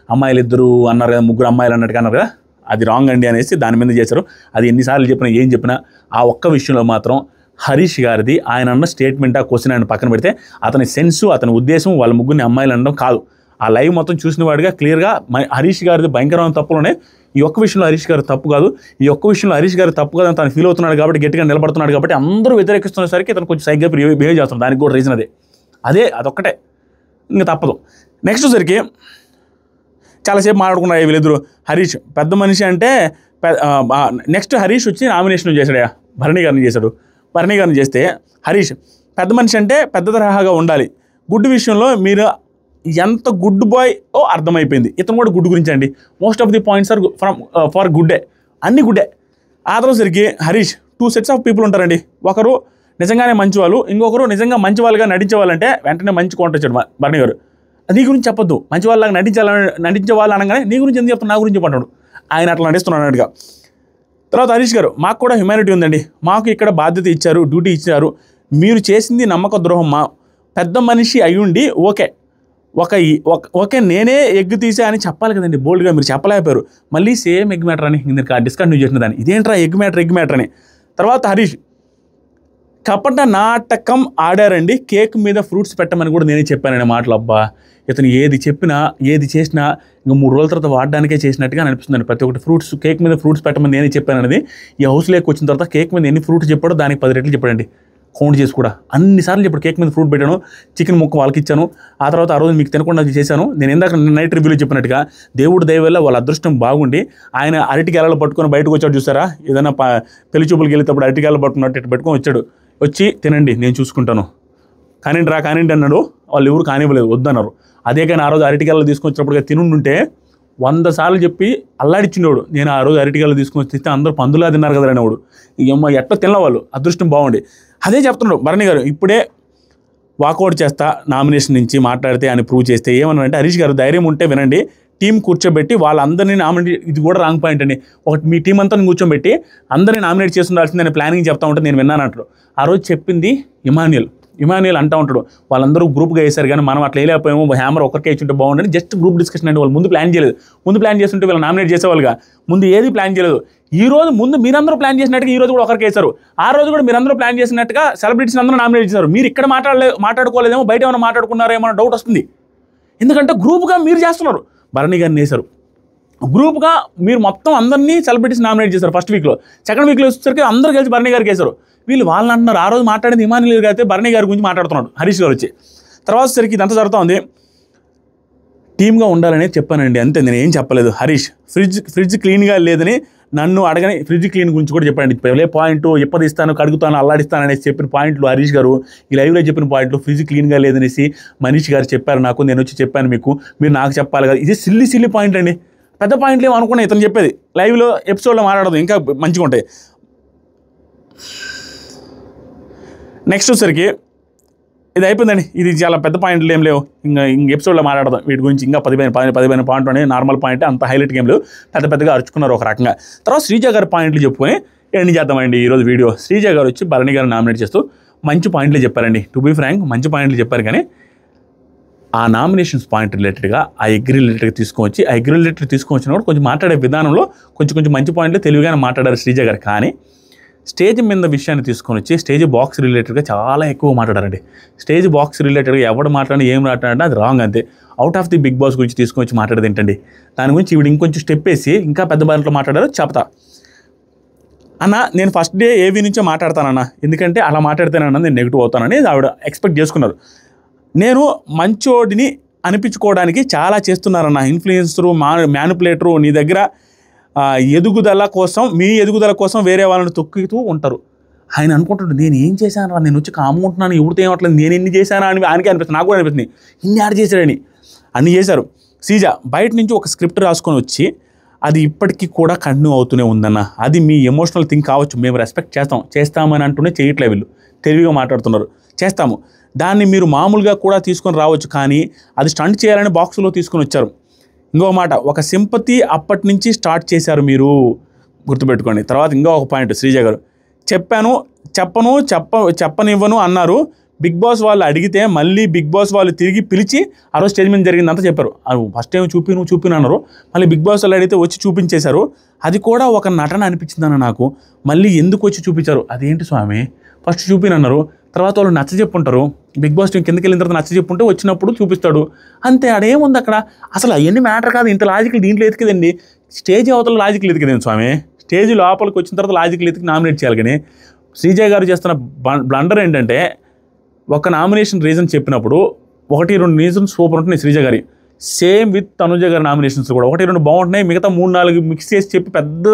అమ్మాయిలు ఇద్దరు అన్నారు కదా, 3 అమ్మాయిలు అన్నట్టుగా అన్నారు కదా, అది రాంగ్ అండి అనేసి దాని మీద చేశారు. అది ఎన్నిసార్లు చెప్పినా ఏం చెప్పినా ఆ ఒక్క విషయంలో మాత్రం హరీష్ గారిది ఆయన అన్న స్టేట్మెంట్ ఆ క్వశ్చన్ ఆయన పక్కన పెడితే అతని సెన్సు, అతని ఉద్దేశం వాళ్ళ ముగ్గురిని అమ్మాయిలు అనడం కాదు. ఆ లైవ్ మొత్తం చూసిన వాడిగా క్లియర్గా హరీష్ గారిది భయంకరమైన తప్పులోనే ఈ ఒక్క విషయంలో హరీష్ గారు తప్పు కాదు, ఈ ఒక్క విషయంలో హరీష్ గారు తప్పు కాదని తను ఫీల్ అవుతున్నాడు కాబట్టి గట్టిగా నిలబడుతున్నాడు కాబట్టి అందరూ వ్యతిరేకిస్తున్నసరికి ఇతను కొంచెం సైగ్గా బిహేవ్ చేస్తున్నాడు. దానికి కూడా రీజన్ అదొక్కటే, ఇంకా తప్పదు. నెక్స్ట్ సరికి చాలాసేపు మాట్లాడుకున్నారు వీళ్ళిద్దరు. హరీష్ పెద్ద మనిషి అంటే నెక్స్ట్ హరీష్ వచ్చి నామినేషన్ చేశాడు, భరణి గారిని చేశాడు. భరణి గారిని చేస్తే హరీష్ పెద్ద మనిషి అంటే పెద్ద తరహాగా ఉండాలి, గుడ్ విషయంలో మీరు ఎంత గుడ్ బాయ్ అర్థమైపోయింది. ఇతను కూడా గుడ్ గురించి అండి. Most of the points are for గుడ్డే, అన్ని గుడ్డే. ఆ తర్వాత సరికి హరీష్ 2 sets ఆఫ్ పీపుల్ ఉంటారండి. ఒకరు నిజంగానే మంచి వాళ్ళు, ఇంకొకరు నిజంగా మంచి వాళ్ళుగా నటించే వాళ్ళంటే వెంటనే మంచి కౌంటర్ వచ్చాడు భరణి గారు. నీ గురించి చెప్పొద్దు, మంచి వాళ్ళగా నటించే వాళ్ళు అనగానే నీ గురించి ఎందుకు చెప్తాను, నా గురించి చెప్పంటాడు. ఆయన అట్లా నటిస్తున్నాడు అన్నట్టుగా. తర్వాత హరీష్ గారు మాకు కూడా హ్యుమానిటీ ఉందండి, మాకు ఇక్కడ బాధ్యత ఇచ్చారు, డ్యూటీ ఇచ్చారు, మీరు చేసింది నమ్మక ద్రోహం. మా పెద్ద మనిషి అయ్యుండి ఓకే నేనే ఎగ్ తీసా అని చెప్పాలి కదండి, బోల్డ్గా మీరు చెప్పలేకపోయారు. మళ్ళీ సేమ్ ఎగ్ మ్యాటర్ అని డిస్కంటిన్యూ చేసిన దాన్ని, ఇదేంట్రా ఎగ్ మ్యాటర్ అని. తర్వాత హరీష్ కపట నాటకం ఆడారండి, కేక్ మీద ఫ్రూట్స్ పెట్టమని కూడా నేనే చెప్పాననే మాటలు. అబ్బా, ఇతను ఏది చెప్పినా ఏది చేసినా ఇంకా 3 రోజుల తర్వాత వాడడానికే చేసినట్టుగా అనిపిస్తుందండి. ప్రతి ఒక్కటి ఫ్రూట్స్, కేక్ మీద ఫ్రూట్స్ పెట్టమని నేనే చెప్పాననేది ఈ హౌస్లోకి వచ్చిన తర్వాత కేక్ మీద ఎన్ని ఫ్రూట్స్ చెప్పాడో దానికి 10 రెట్లు చెప్పాడండి. కౌంట్ చేసి కూడా అన్నిసార్లు చెప్పాడు. కేక్ మీద ఫ్రూట్ పెట్టాను, చికెన్ ముక్క వాళ్ళకి ఇచ్చాను, ఆ తర్వాత ఆ రోజు మీకు తినకుండా చేశాను. నేను ఇందాక నైట్ రివ్యూలో చెప్పినట్టుగా దేవుడు దయ వల్ల వాళ్ళ అదృష్టం బాగుండి ఆయన అరటి గెలలు పట్టుకొని బయటకు వచ్చాడు చూసారా, ఏదైనా పెళ్లి చూపులకు వెళ్ళేటప్పుడు అరటి గెలలు పట్టుకున్నట్టు ఇట్టు పెట్టుకొని వచ్చాడు. వచ్చి తినండి నేను చూసుకుంటాను, కానివ్వండి అన్నాడు. వాళ్ళు ఎవరు కానివ్వలేదు, వద్దన్నారు. అదే కానీ ఆ రోజు అరటిగెలలు తీసుకొచ్చినప్పుడు తినుంటే 100 సార్లు చెప్పి అల్లాడిచ్చినవాడు. నేను ఆ రోజు అరటిగెలలు తీసుకొని తిస్తే అందరూ పందులా తిన్నారు కదా అనేవాడు. ఏమో ఎట్లా తినవాళ్ళు, అదృష్టం బాగుండి. అదే చెప్తున్నాడు భరణి గారు, ఇప్పుడే వాకౌట్ చేస్తా నామినేషన్ నుంచి మాట్లాడితే అని ప్రూవ్ చేస్తే. ఏమన్నారంటే హరీష్ గారు ధైర్యం ఉంటే వినండి, టీం కూర్చోబెట్టి వాళ్ళందరినీ నామినేట్, ఇది కూడా రాంగ్ పాయింట్ అండి, ఒకటి మీ టీం అంతా కూర్చోబెట్టి అందరినీ నామినేట్ చేసి ఉండాల్సిందని ప్లానింగ్ చెప్తా ఉంటే నేను విన్నాను అంటారు. ఆ రోజు చెప్పింది ఇమాన్యుయల్, ఇమాన్యుయల్ అంటూ ఉంటాడు, వాళ్ళందరూ గ్రూప్గా వేశారు కానీ మనం అట్లా వేయలేకపోయాము, హ్యామర్ ఒకరికే ఇచ్చుంటే బాగుండని జస్ట్ గ్రూప్ డిస్కషన్ అంటే వాళ్ళు ముందు ప్లాన్ చేయలేదు. ముందు ప్లాన్ చేస్తుంటే వీళ్ళు నామినేట్ చేసేవాళ్ళుగా, ముందు ఏది ప్లాన్ చేయలేదు. ఈ రోజు ముందు మీరందరూ ప్లాన్ చేసినట్టుగా ఈ రోజు కూడా ఒకరికి వేశారు, ఆ రోజు కూడా మీరందరూ ప్లాన్ చేసినట్టుగా సెలబ్రిటీస్ అందరూ నామినేట్ చేశారు. మీరు ఇక్కడ మాట్లాడుకోలేదేమో, బయట ఏమైనా మాట్లాడుకున్నారో ఏమైనా డౌట్ వస్తుంది. ఎందుకంటే గ్రూప్గా మీరు చేస్తున్నారు. భరణి గారిని వేశారు, గ్రూప్గా మీరు మొత్తం అందరినీ సెలబ్రిటీస్ నామినేట్ చేశారు. ఫస్ట్ వీక్లో, సెకండ్ వీక్లో వచ్చేసరికి అందరూ కలిసి భరణి గారికి వేశారు. వీళ్ళు వాళ్ళని అంటున్నారు, ఆ రోజు మాట్లాడేది ఇమాన్యుయల్ గారు అయితే భరణి గారి గురించి మాట్లాడుతున్నాడు హరీష్ గారు వచ్చి. తర్వాత సరికి ఇదంతా జరుగుతూ ఉంది. టీమ్గా ఉండాలని చెప్పానండి, అంతే, నేను ఏం చెప్పలేదు. హరీష్ ఫ్రిడ్జ్ క్లీన్గా లేదని నన్ను అడగని ఫ్రిడ్జ్ క్లీన్ గురించి కూడా చెప్పండి. ఏ పాయింట్ ఎప్పదిస్తాను, కడుగుతాను, అల్లాడిస్తాను అనేసి చెప్పిన పాయింట్లు హరీష్ గారు ఈ లైవ్లో చెప్పిన పాయింట్లు ఫ్రిడ్జ్ క్లీన్గా లేదనేసి మనీష్ గారు చెప్పారు నాకు, నేను వచ్చి చెప్పాను మీకు, మీరు నాకు చెప్పాలి కదా. ఇది సిల్లీ పాయింట్ అండి, పెద్ద పాయింట్లు ఏమో అనుకున్నా ఇతను చెప్పేది. లైవ్లో ఎపిసోడ్లో మాట్లాడదు ఇంకా మంచిగా ఉంటాయి. నెక్స్ట్ వచ్చేసరికి ఇది అయిపోయిందండి, ఇది చాలా పెద్ద పాయింట్లు ఏం లేవు, ఇంక ఎపిసోడ్లో మాట్లాడదాం వీటి గురించి. ఇంకా 15 పాయింట్లు అనేది నార్మల్ పాయింట్, అంత హైలైట్ గేమ్ లేవు, పెద్దగా అరుచుకున్నారు ఒక రకంగా. తర్వాత శ్రీజ గారి పాయింట్లు చెప్పుకొని ఎండ్ చేద్దామండి ఈరోజు వీడియో. శ్రీజ గారు వచ్చి భరణి గారు నామినేట్ చేస్తూ మంచి పాయింట్లు చెప్పారండి. టు బీ ఫ్రాంక్ మంచి పాయింట్లు చెప్పారు, కానీ ఆ నామినేషన్స్ పాయింట్ రిలేటెడ్గా ఆ ఎగ్రీ రిలేటెడ్గా తీసుకొచ్చి ఆ ఎగ్రీ రిలేటెడ్ తీసుకొచ్చినప్పుడు కొంచెం మాట్లాడే విధానంలో కొంచెం మంచి పాయింట్లు తెలివిగానే మాట్లాడారు శ్రీజ గారు. కానీ స్టేజ్ మీద విషయాన్ని తీసుకొని వచ్చి స్టేజ్ బాక్స్ రిలేటెడ్గా చాలా ఎక్కువ మాట్లాడారండి. స్టేజ్ బాక్స్ రిలేటెడ్గా ఎవడు మాట్లాడినా ఏం మాట్లాడినా అది రాంగ్, అంతే. Out of the Bigg Boss గురించి తీసుకొని వచ్చి మాట్లాడేది ఏంటండి, దాని గురించి ఈవిడ ఇంకొంచెం స్టెప్ వేసి ఇంకా పెద్ద బారిలో మాట్లాడారు. చెప్తా అన్న, నేను ఫస్ట్ డే ఏవీ నుంచే మాట్లాడతానన్న, ఎందుకంటే అలా మాట్లాడితేనన్నా నేను నెగిటివ్ అవుతానని ఆవిడ ఎక్స్పెక్ట్ చేసుకున్నారు. నేను మంచోడిని అనిపించుకోవడానికి చాలా చేస్తున్నారన్న, ఇన్ఫ్లుయెన్సరు, మ్యానిపులేటరు, నీ దగ్గర ఎదుగుదల కోసం, మీ ఎదుగుదల కోసం వేరే వాళ్ళని తొక్కుతూ ఉంటారు. ఆయన అనుకుంటాడు, నేను ఏం చేశాను రా, నేను వచ్చి కాముకుంటున్నాను, ఎవరితో ఏమట్లేదు, నేను ఎన్ని చేశానా అని ఆయనకే అనిపిస్తుంది, నాకు కూడా అనిపిస్తుంది, ఇన్ని యాడ్ చేశారని. అన్ని చేశారు. శ్రీజ బయట నుంచి ఒక స్క్రిప్ట్ రాసుకొని వచ్చి అది ఇప్పటికీ కూడా కంటిన్యూ అవుతూనే ఉందన్న. అది మీ ఎమోషనల్ థింగ్ కావచ్చు, మేము రెస్పెక్ట్ చేస్తామని అంటూనే చేయట్లే, వీళ్ళు తెలివిగా మాట్లాడుతున్నారు, చేస్తాము. దాన్ని మీరు మామూలుగా కూడా తీసుకొని రావచ్చు, కానీ అది స్టంట్ చేయాలని బాక్సులో తీసుకొని వచ్చారు. ఇంకో మాట, ఒక సింపతి అప్పటి నుంచి స్టార్ట్ చేశారు మీరు, గుర్తుపెట్టుకోండి. తర్వాత ఇంకో ఒక పాయింట్, శ్రీజ గారు చెప్పనివ్వను అన్నారు. బిగ్ బాస్ వాళ్ళు అడిగితే మళ్ళీ బిగ్ బాస్ వాళ్ళు తిరిగి పిలిచి ఆ రోజు స్టేజ్ మీద జరిగిందంతా చెప్పారు. ఫస్ట్ టైం చూపిను అన్నారు, మళ్ళీ బిగ్ బాస్ వాళ్ళు అడిగితే వచ్చి చూపించేశారు. అది కూడా ఒక నటన అనిపించిందన్న నాకు. మళ్ళీ ఎందుకు వచ్చి చూపించారు, అదేంటి స్వామి, ఫస్ట్ చూపినన్నారు, తర్వాత వాళ్ళు నచ్చ చెప్పుంటారు, బిగ్ బాస్ టీం కిందకి వెళ్ళిన తర్వాత నచ్చ చెప్పుంటే వచ్చినప్పుడు చూపిస్తాడు, అంతే. అదేముంది అక్కడ, అసలు అవన్నీ మ్యాటర్ కాదు. ఇంత లాజికల్ దీంట్లో ఎతికిదండి, స్టేజ్ అవతల లాజికల్ ఎతికిదండి స్వామి. స్టేజ్ లోపలికి వచ్చిన తర్వాత లాజికల్ ఎతికి నామినేట్ చేయాలి. కానీ శ్రీజ గారు చేస్తున్న బ్లండర్ ఏంటంటే, ఒక నామినేషన్ రీజన్ చెప్పినప్పుడు 1-2 రీజన్స్ సూపర్ ఉంటున్నాయి శ్రీజ గారి. సేమ్ విత్ తనుజ గారి నామినేషన్స్ కూడా 1-2 బాగుంటున్నాయి, మిగతా 3-4 మిక్స్ చేసి చెప్పి పెద్ద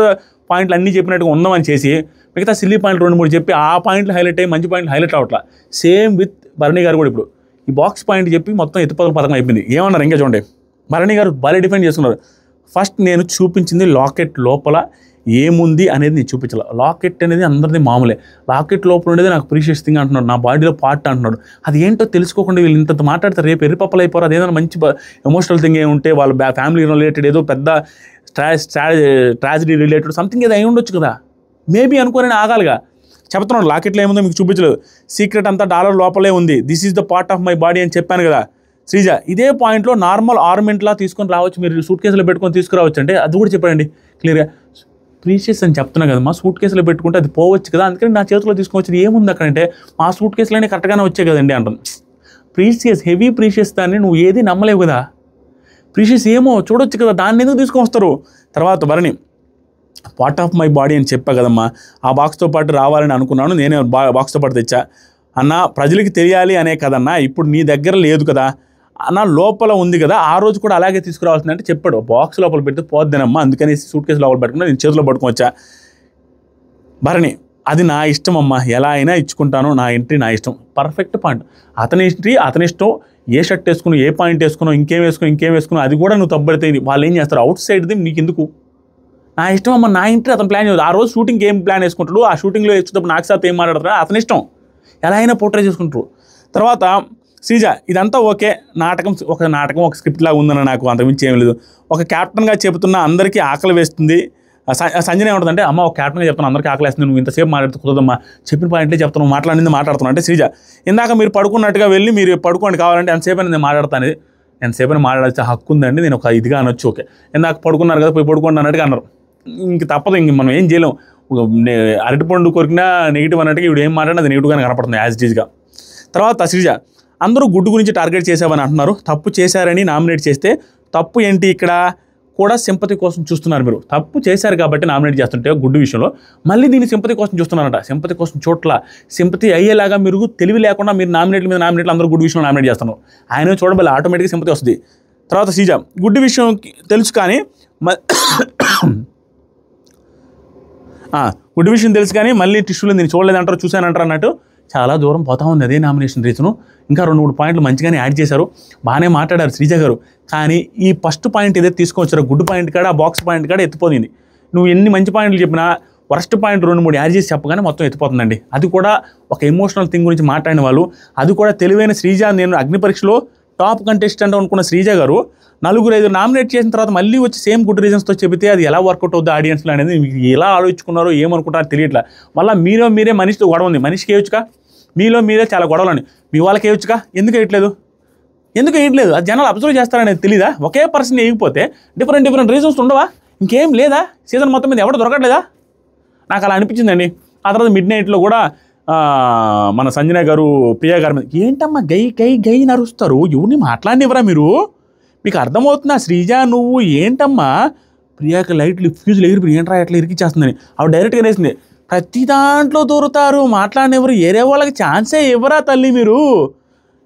పాయింట్లు అన్నీ చెప్పినట్టుగా ఉందామని చేసి మిగతా సిల్లీ పాయింట్లు 2-3 చెప్పి ఆ పాయింట్లు హైలైట్ అయ్యి మంచి పాయింట్లు highlight అవట్లా. Same with Bharani garu కూడా ఇప్పుడు ఈ బాక్స్ పాయింట్ చెప్పి మొత్తం ఎత్తుపదల పథకం అయిపోయింది. ఏమన్నారు ఇంకా చూడండి, భరణి గారు బాగా డిఫైన్ చేసుకున్నారు. ఫస్ట్ నేను చూపించింది లాకెట్ లోపల ఏముంది అనేది నేను చూపించాలి. లాకెట్ అనేది అందరిది మామూలే, లాకెట్ లోపల ఉండేది నాకు ప్రీషియస్ థింగ్ అంటున్నాడు, నా బాడీలో పార్ట్ అంటున్నాడు. అది ఏంటో తెలుసుకోకుండా వీళ్ళు ఇంత మాట్లాడతారు, రేపు ఎర్రిపప్పలు అయిపోరు. అదేదైనా మంచి ఎమోషనల్ థింగ్ ఏమి ఉంటే వాళ్ళ ఫ్యామిలీ రిలేటెడ్ ఏదో పెద్ద ట్రాజడీ రిలేటెడ్ సంథింగ్ ఏదో అయి ఉండొచ్చు కదా, మేబీ అనుకోని ఆగాలిగా. చెప్తున్నాడు లాకెట్లో ఏముందో మీకు చూపించలేదు, సీక్రెట్ అంతా డాలర్ లోపలే ఉంది, this is the part of my body అని చెప్పాను కదా. శ్రీజ ఇదే పాయింట్లో నార్మల్ ఆర్నమెంట్లా తీసుకొని రావచ్చు, మీరు సూట్ కేసులో పెట్టుకొని తీసుకురావచ్చు అంటే అది కూడా చెప్పండి క్లియర్గా. ప్రీషియస్ అని చెప్తున్నా కదా, మా సూట్ కేసులో పెట్టుకుంటే అది పోవచ్చు కదా, అందుకని నా చేతిలో తీసుకొచ్చింది ఏముంది అక్కడ అంటే, మా సూట్ కేసులోనే కరెక్ట్గానే వచ్చాయి కదండి అంటాను. ప్రీషియస్, హెవీ ప్రీషియస్ దాన్ని నువ్వు ఏది నమ్మలేవు కదా, ప్రీషియస్ ఏమో చూడొచ్చు కదా, దాన్ని ఎందుకు తీసుకొని వస్తారు. తర్వాత Bharani part of my body అని చెప్పా కదమ్మా, ఆ బాక్స్తో పాటు రావాలని అనుకున్నాను, నేనే బాక్స్తో పాటు తెచ్చా అన్న, ప్రజలకి తెలియాలి అనే కదన్నా, ఇప్పుడు నీ దగ్గర లేదు కదా అన్న, లోపల ఉంది కదా, ఆ రోజు కూడా అలాగే తీసుకురావాల్సిందంటే చెప్పాడు, బాక్స్ లోపల పెడితే పోద్దేనమ్మా, అందుకని సూట్ కేసు లోపల పెట్టుకున్నా, నేను చేతిలో పట్టుకొచ్చా. భరణి అది నా ఇష్టం అమ్మా, ఎలా అయినా ఇచ్చుకుంటాను, నా ఎంట్రీ నా ఇష్టం. పర్ఫెక్ట్ పాయింట్, అతని ఎంట్రీ అతని ఇష్టం, ఏ షర్ట్ వేసుకుని ఏ పాయింట్ వేసుకున్నావు, ఇంకేం వేసుకున్నావు అది కూడా నువ్వు తప్పడితే వాళ్ళు ఏం చేస్తారు, అవుట్ సైడ్ది నీకు ఎందుకు, నా ఇష్టం అమ్మ, నా ఇంట్రీ అతను ప్లాన్ చేయదు. ఆ రోజు షూటింగ్ ఏం ప్లాన్ వేసుకుంటాడు, ఆ షూటింగ్లో వచ్చేటప్పుడు నాకు సార్ ఏం మాట్లాడతాడు అతని ఇష్టం, ఎలా అయినా పోర్ట్రే చేసుకుంటారు. తర్వాత శ్రీజ ఇదంతా ఓకే, నాటకం ఒక స్క్రిప్ట్ లాగా ఉందన్న, నాకు అంతకుమించి ఏం లేదు. ఒక క్యాప్టెన్గా చెబుతున్న అందరికీ ఆకలి వేస్తుంది, సంజన ఏమంటుందంటే అమ్మ ఒక క్యాప్టెన్గా చెప్తాను అందరికీ ఆకలేస్తుంది నువ్వు ఇంతసేపు మాట్లాడుతూ కుదరదమ్మా చెప్పిన పాయింట్లే చెప్తాను మాట్లాడుతున్నావు అంటే శ్రీజ ఇందాక మీరు పడుకున్నట్టుగా వెళ్ళి మీరు పడుకోండి కావాలంటే ఎంతసేపు నేను మాట్లాడతాను ఎంతసేపు మాట్లాడాల్సిన హక్కు ఉందండి నేను ఒక ఇదిగా అనొచ్చు ఓకే ఇందాక పడుకున్నారు కదా పోయి పడుకోండి అన్నట్టుగా అన్నారు ఇంక తప్పదు ఇంక మనం ఏం చేయలేం అరటిపండు కొరికినా నెగిటివ్ అన్నట్టుగా ఇప్పుడు ఏం మాట్లాడినా అది నెగిటివ్గానే కనపడుతుంది యాజ్ ఇట్ ఈజ్గా తర్వాత శ్రీజ అందరూ గుడ్డు గురించి టార్గెట్ చేసామని అంటున్నారు తప్పు చేశారని నామినేట్ చేస్తే తప్పు ఏంటి ఇక్కడ కూడా సింపతి కోసం చూస్తున్నారు మీరు తప్పు చేశారు కాబట్టి నామినేట్ చేస్తుంటే గుడ్డు విషయంలో మళ్ళీ దీన్ని సింపతి కోసం చూస్తున్నారట సింపతి కోసం చోట్ల సింపతి అయ్యేలాగా మీరు తెలివి లేకుండా మీరు నామినేట్లు అందరూ గుడ్డు విషయంలో నామినేట్ చేస్తున్నారు ఆయన చూడబోలే ఆటోమేటిక్గా సింపతి వస్తుంది తర్వాత శ్రీజ గుడ్డు విషయం తెలుసు కానీ గుడ్డు విషయం తెలుసు కానీ మళ్ళీ టిష్యూలో నేను చూడలేదంటారు చూశానంటారు అన్నట్టు చాలా దూరం పోతా ఉంది అదే నామినేషన్ రీజను ఇంకా 2-3 పాయింట్లు మంచిగానే యాడ్ చేశారు బాగానే మాట్లాడారు శ్రీజ గారు కానీ ఈ ఫస్ట్ పాయింట్ ఏదైతే తీసుకొచ్చారో గుడ్ పాయింట్ కాడ బాక్స్ పాయింట్ కాడ ఎత్తిపోయింది నువ్వు ఎన్ని మంచి పాయింట్లు చెప్పినా వర్స్ట్ పాయింట్ 2-3 యాడ్ చేసి చెప్పగానే మొత్తం ఎత్తిపోతుందండి అది కూడా ఒక ఎమోషనల్ థింగ్ గురించి మాట్లాడిన వాళ్ళు అది కూడా తెలివైన శ్రీజ నేను అగ్ని పరీక్షలో టాప్ కంటెస్టెంట్ అనుకున్న శ్రీజ గారు 4-5 నామినేట్ చేసిన తర్వాత మళ్ళీ వచ్చి సేమ్ గుడ్ రీజన్స్తో చెబితే అది ఎలా వర్కౌట్ అవుతుంది ఆడియన్స్లో అనేది మీకు ఎలా ఆలోచించుకున్నారో ఏమనుకుంటారో తెలియట్లా మళ్ళీ మీరే మనిషితో గొడవ ఉంది మనిషికి వేయచ్చుగా మీరే చాలా గొడవలండి మీ వాళ్ళకి వేయచ్చుగా ఎందుకు వేయట్లేదు అది జనాలు అబ్జర్వ్ చేస్తారనేది తెలీదా ఒకే పర్సన్ వేయకపోతే డిఫరెంట్ రీజన్స్ ఉండవా ఇంకేం లేదా సీజన్ మొత్తం మీద ఎవడ దొరకట్లేదా నాకు అలా అనిపించిందండి ఆ తర్వాత మిడ్ నైట్లో కూడా మన సంజన గారు ప్రియా గారి మీద ఏంటమ్మా గై నరుస్తారు ఎవరిని మాట్లాడినవరా మీరు మీకు అర్థమవుతుందా శ్రీజ నువ్వు ఏంటమ్మా ప్రియాకి లైట్లు ఫ్యూజులు ఎగిరిపోయి ఏంట్రా ఎట్లా ఇరికిచ్చేస్తుందని ఆవిడ డైరెక్ట్గా వేసింది ప్రతి దాంట్లో దూరుతారు మాట్లాడినెవరు ఏరే వాళ్ళకి ఛాన్సే ఇవ్వరా తల్లి మీరు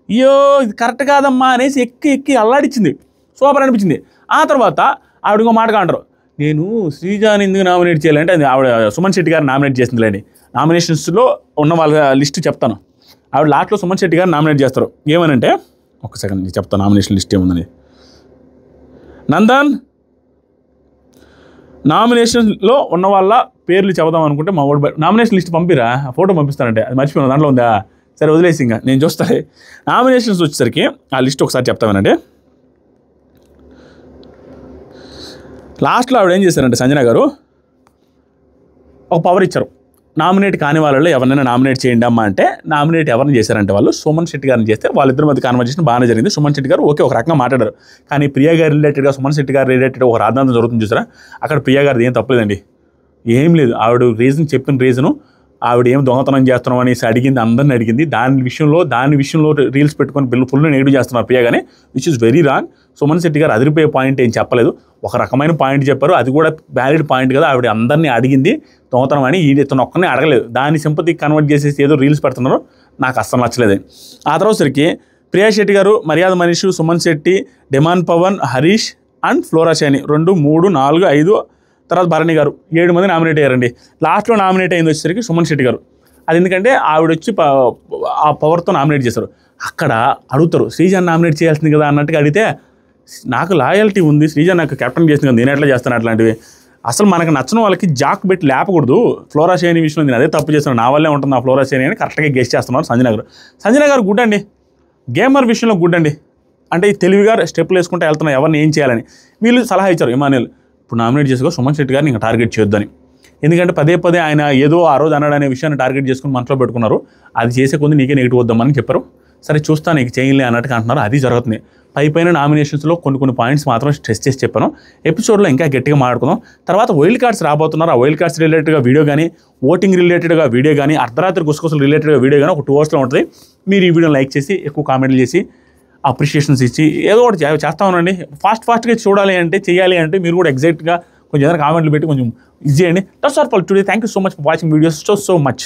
అయ్యో ఇది కరెక్ట్ కాదమ్మా అనేసి ఎక్కి అల్లాడిచ్చింది సూపర్ అనిపించింది ఆ తర్వాత ఆవిడ ఇంకో మాటగా అంటారు నేను శ్రీజాని ఎందుకు నామినేట్ చేయాలంటే అది ఆవిడ సుమన్ శెట్టి గారు నామినేట్ చేసిందిలేండి నామినేషన్స్లో ఉన్న వాళ్ళ లిస్ట్ చెప్తాను ఆవిడ లాస్ట్లో సుమన్ శెట్టి గారు నామినేట్ చేస్తారు ఏమనంటే ఒక సెకండ్ నేను చెప్తాను నామినేషన్ లిస్ట్ ఏముందని నందన్ నామినేషన్లో ఉన్న వాళ్ళ పేర్లు చెబుదాం అనుకుంటే మా ఓడి నామినేషన్ లిస్ట్ పంపిరా ఫోటో పంపిస్తానంటే అది మర్చిపోయినా దాంట్లో ఉందా సరే వదిలేసి ఇంకా నేను చూస్తాను నామినేషన్స్ వచ్చేసరికి ఆ లిస్ట్ ఒకసారి చెప్తామేనండి లాస్ట్లో ఆవిడ ఏం చేశారంటే సంజన గారు ఒక పవర్ ఇచ్చారు నామినేట్ కాని వాళ్ళలో ఎవరినైనా నామినేట్ చేయండి అమ్మా అంటే నామినేట్ ఎవరిని చేశారంటే వాళ్ళు సుమన్ శెట్టి గారిని చేస్తే వాళ్ళిద్దరి మధ్య కాన్వర్జేషన్ బాగానే జరిగింది సుమన్ శెట్టి గారు ఓకే ఒక రకంగా మాట్లాడారు కానీ ప్రియా గారి రిలేటెడ్గా సుమన్ శెట్టి గారు రిలేటెడ్ ఒక రాద్ధాంతం జరుగుతుంది చూసారా అక్కడ ప్రియా గారిది ఏం తప్పలేదండి ఏం లేదు ఆవిడ చెప్పిన రీజను ఆవిడ ఏం దొంగతనం చేస్తున్నాం అనేసి అందరిని అడిగింది దాని విషయంలో రీల్స్ పెట్టుకొని ఫుల్ నెగిటివ్ చేస్తున్నారు ప్రియా గానే which is very wrong Suman Shetty గారు అదిరిపోయే పాయింట్ ఏం చెప్పలేదు ఒక రకమైన పాయింట్ చెప్పారు అది కూడా వ్యాలిడ్ పాయింట్ కదా ఆవిడ అందరినీ అడిగింది దొంగతనం అని ఇతను ఒక్కనే అడగలేదు దాని సింపతికి కన్వర్ట్ చేసేసి ఏదో రీల్స్ పెడుతున్నారు నాకు అస్సలు నచ్చలేదు ఆ తర్వాత సరికి ప్రియా శెట్టి గారు మర్యాద మనీషు సుమన్ శెట్టి డిమాండ్ పవన్ హరీష్ అండ్ ఫ్లోరా షైని 2 3 4 5 తర్వాత భరణి గారు 7 మంది నామినేట్ అయ్యారండి లాస్ట్లో నామినేట్ అయింది వచ్చేసరికి సుమన్ శెట్టి గారు అది ఎందుకంటే ఆవిడ వచ్చి ఆ పవర్తో నామినేట్ చేశారు అక్కడ అడుగుతారు శ్రీజాన్ నామినేట్ చేయాల్సింది కదా అన్నట్టుగా అడిగితే నాకు లాయల్టీ ఉంది శ్రీజాన్ నాకు కెప్టెన్ చేసింది కదా నేను ఎట్లా చేస్తాను అట్లాంటివి అసలు మనకు నచ్చిన వాళ్ళకి జాక్ పెట్టి లేపకూడదు ఫ్లోరా షైని విషయంలో నేను అదే తప్పు చేస్తున్నాను నా వల్లే ఉంటుంది ఆ ఫ్లోరా షైని అని కరెక్ట్గా గెస్ చేస్తున్నారు సంజన గారు గుడ్ అండి గేమర్ విషయంలో గుడ్ అండి అంటే తెలివిగా స్టెప్లు వేసుకుంటే వెళ్తున్నా ఎవరిని ఏం చేయాలని వీళ్ళు సలహా ఇచ్చారు ఇమానుయల్ ఇప్పుడు నామినేట్ చేసుకో సుమన్ శెట్టి గారిని ఇంకా టార్గెట్ చేయొద్దని ఎందుకంటే పదే ఆయన ఏదో ఆ రోజు అన్నాడు అనే విషయాన్ని టార్గెట్ చేసుకుని మనసులో పెట్టుకున్నారు అది చేసే కొంది నీకే నెగిటివ్ వద్దామని చెప్పారు సరే చూస్తా నీకు చేయలే అన్నట్టుగా అంటున్నారు అది జరుగుతుంది పైన నామినేషన్స్లో కొన్ని పాయింట్స్ మాత్రం స్ట్రెస్ చేసి చెప్పాను ఎపిసోడ్లో ఇంకా గట్టిగా మాట్లాడుకుందాం తర్వాత వైల్డ్ కార్డ్స్ రాబోతున్నారు ఆ వైల్డ్ కార్డ్స్ రిలేటెడ్గా వీడియో కానీ ఓటింగ్ రిలేటెడ్గా వీడియో కానీ అర్ధరాత్రి గుసగుసలు రిలేటెడ్గా వీడియో కానీ ఒక 2 అవర్స్లో ఉంటుంది మీరు ఈ వీడియోని లైక్ చేసి ఎక్కువ కామెంట్లు చేసి అప్రిషియేషన్స్ ఇచ్చి ఏదో ఒకటి చేస్తా ఉండండి ఫాస్ట్గా చేయాలి అంటే మీరు కూడా ఎగ్జాక్ట్గా కొంచెం ఏదైనా కామెంట్లు పెట్టి కొంచెం ఇది చేయండి that's all for today thank you so much for watching videos so much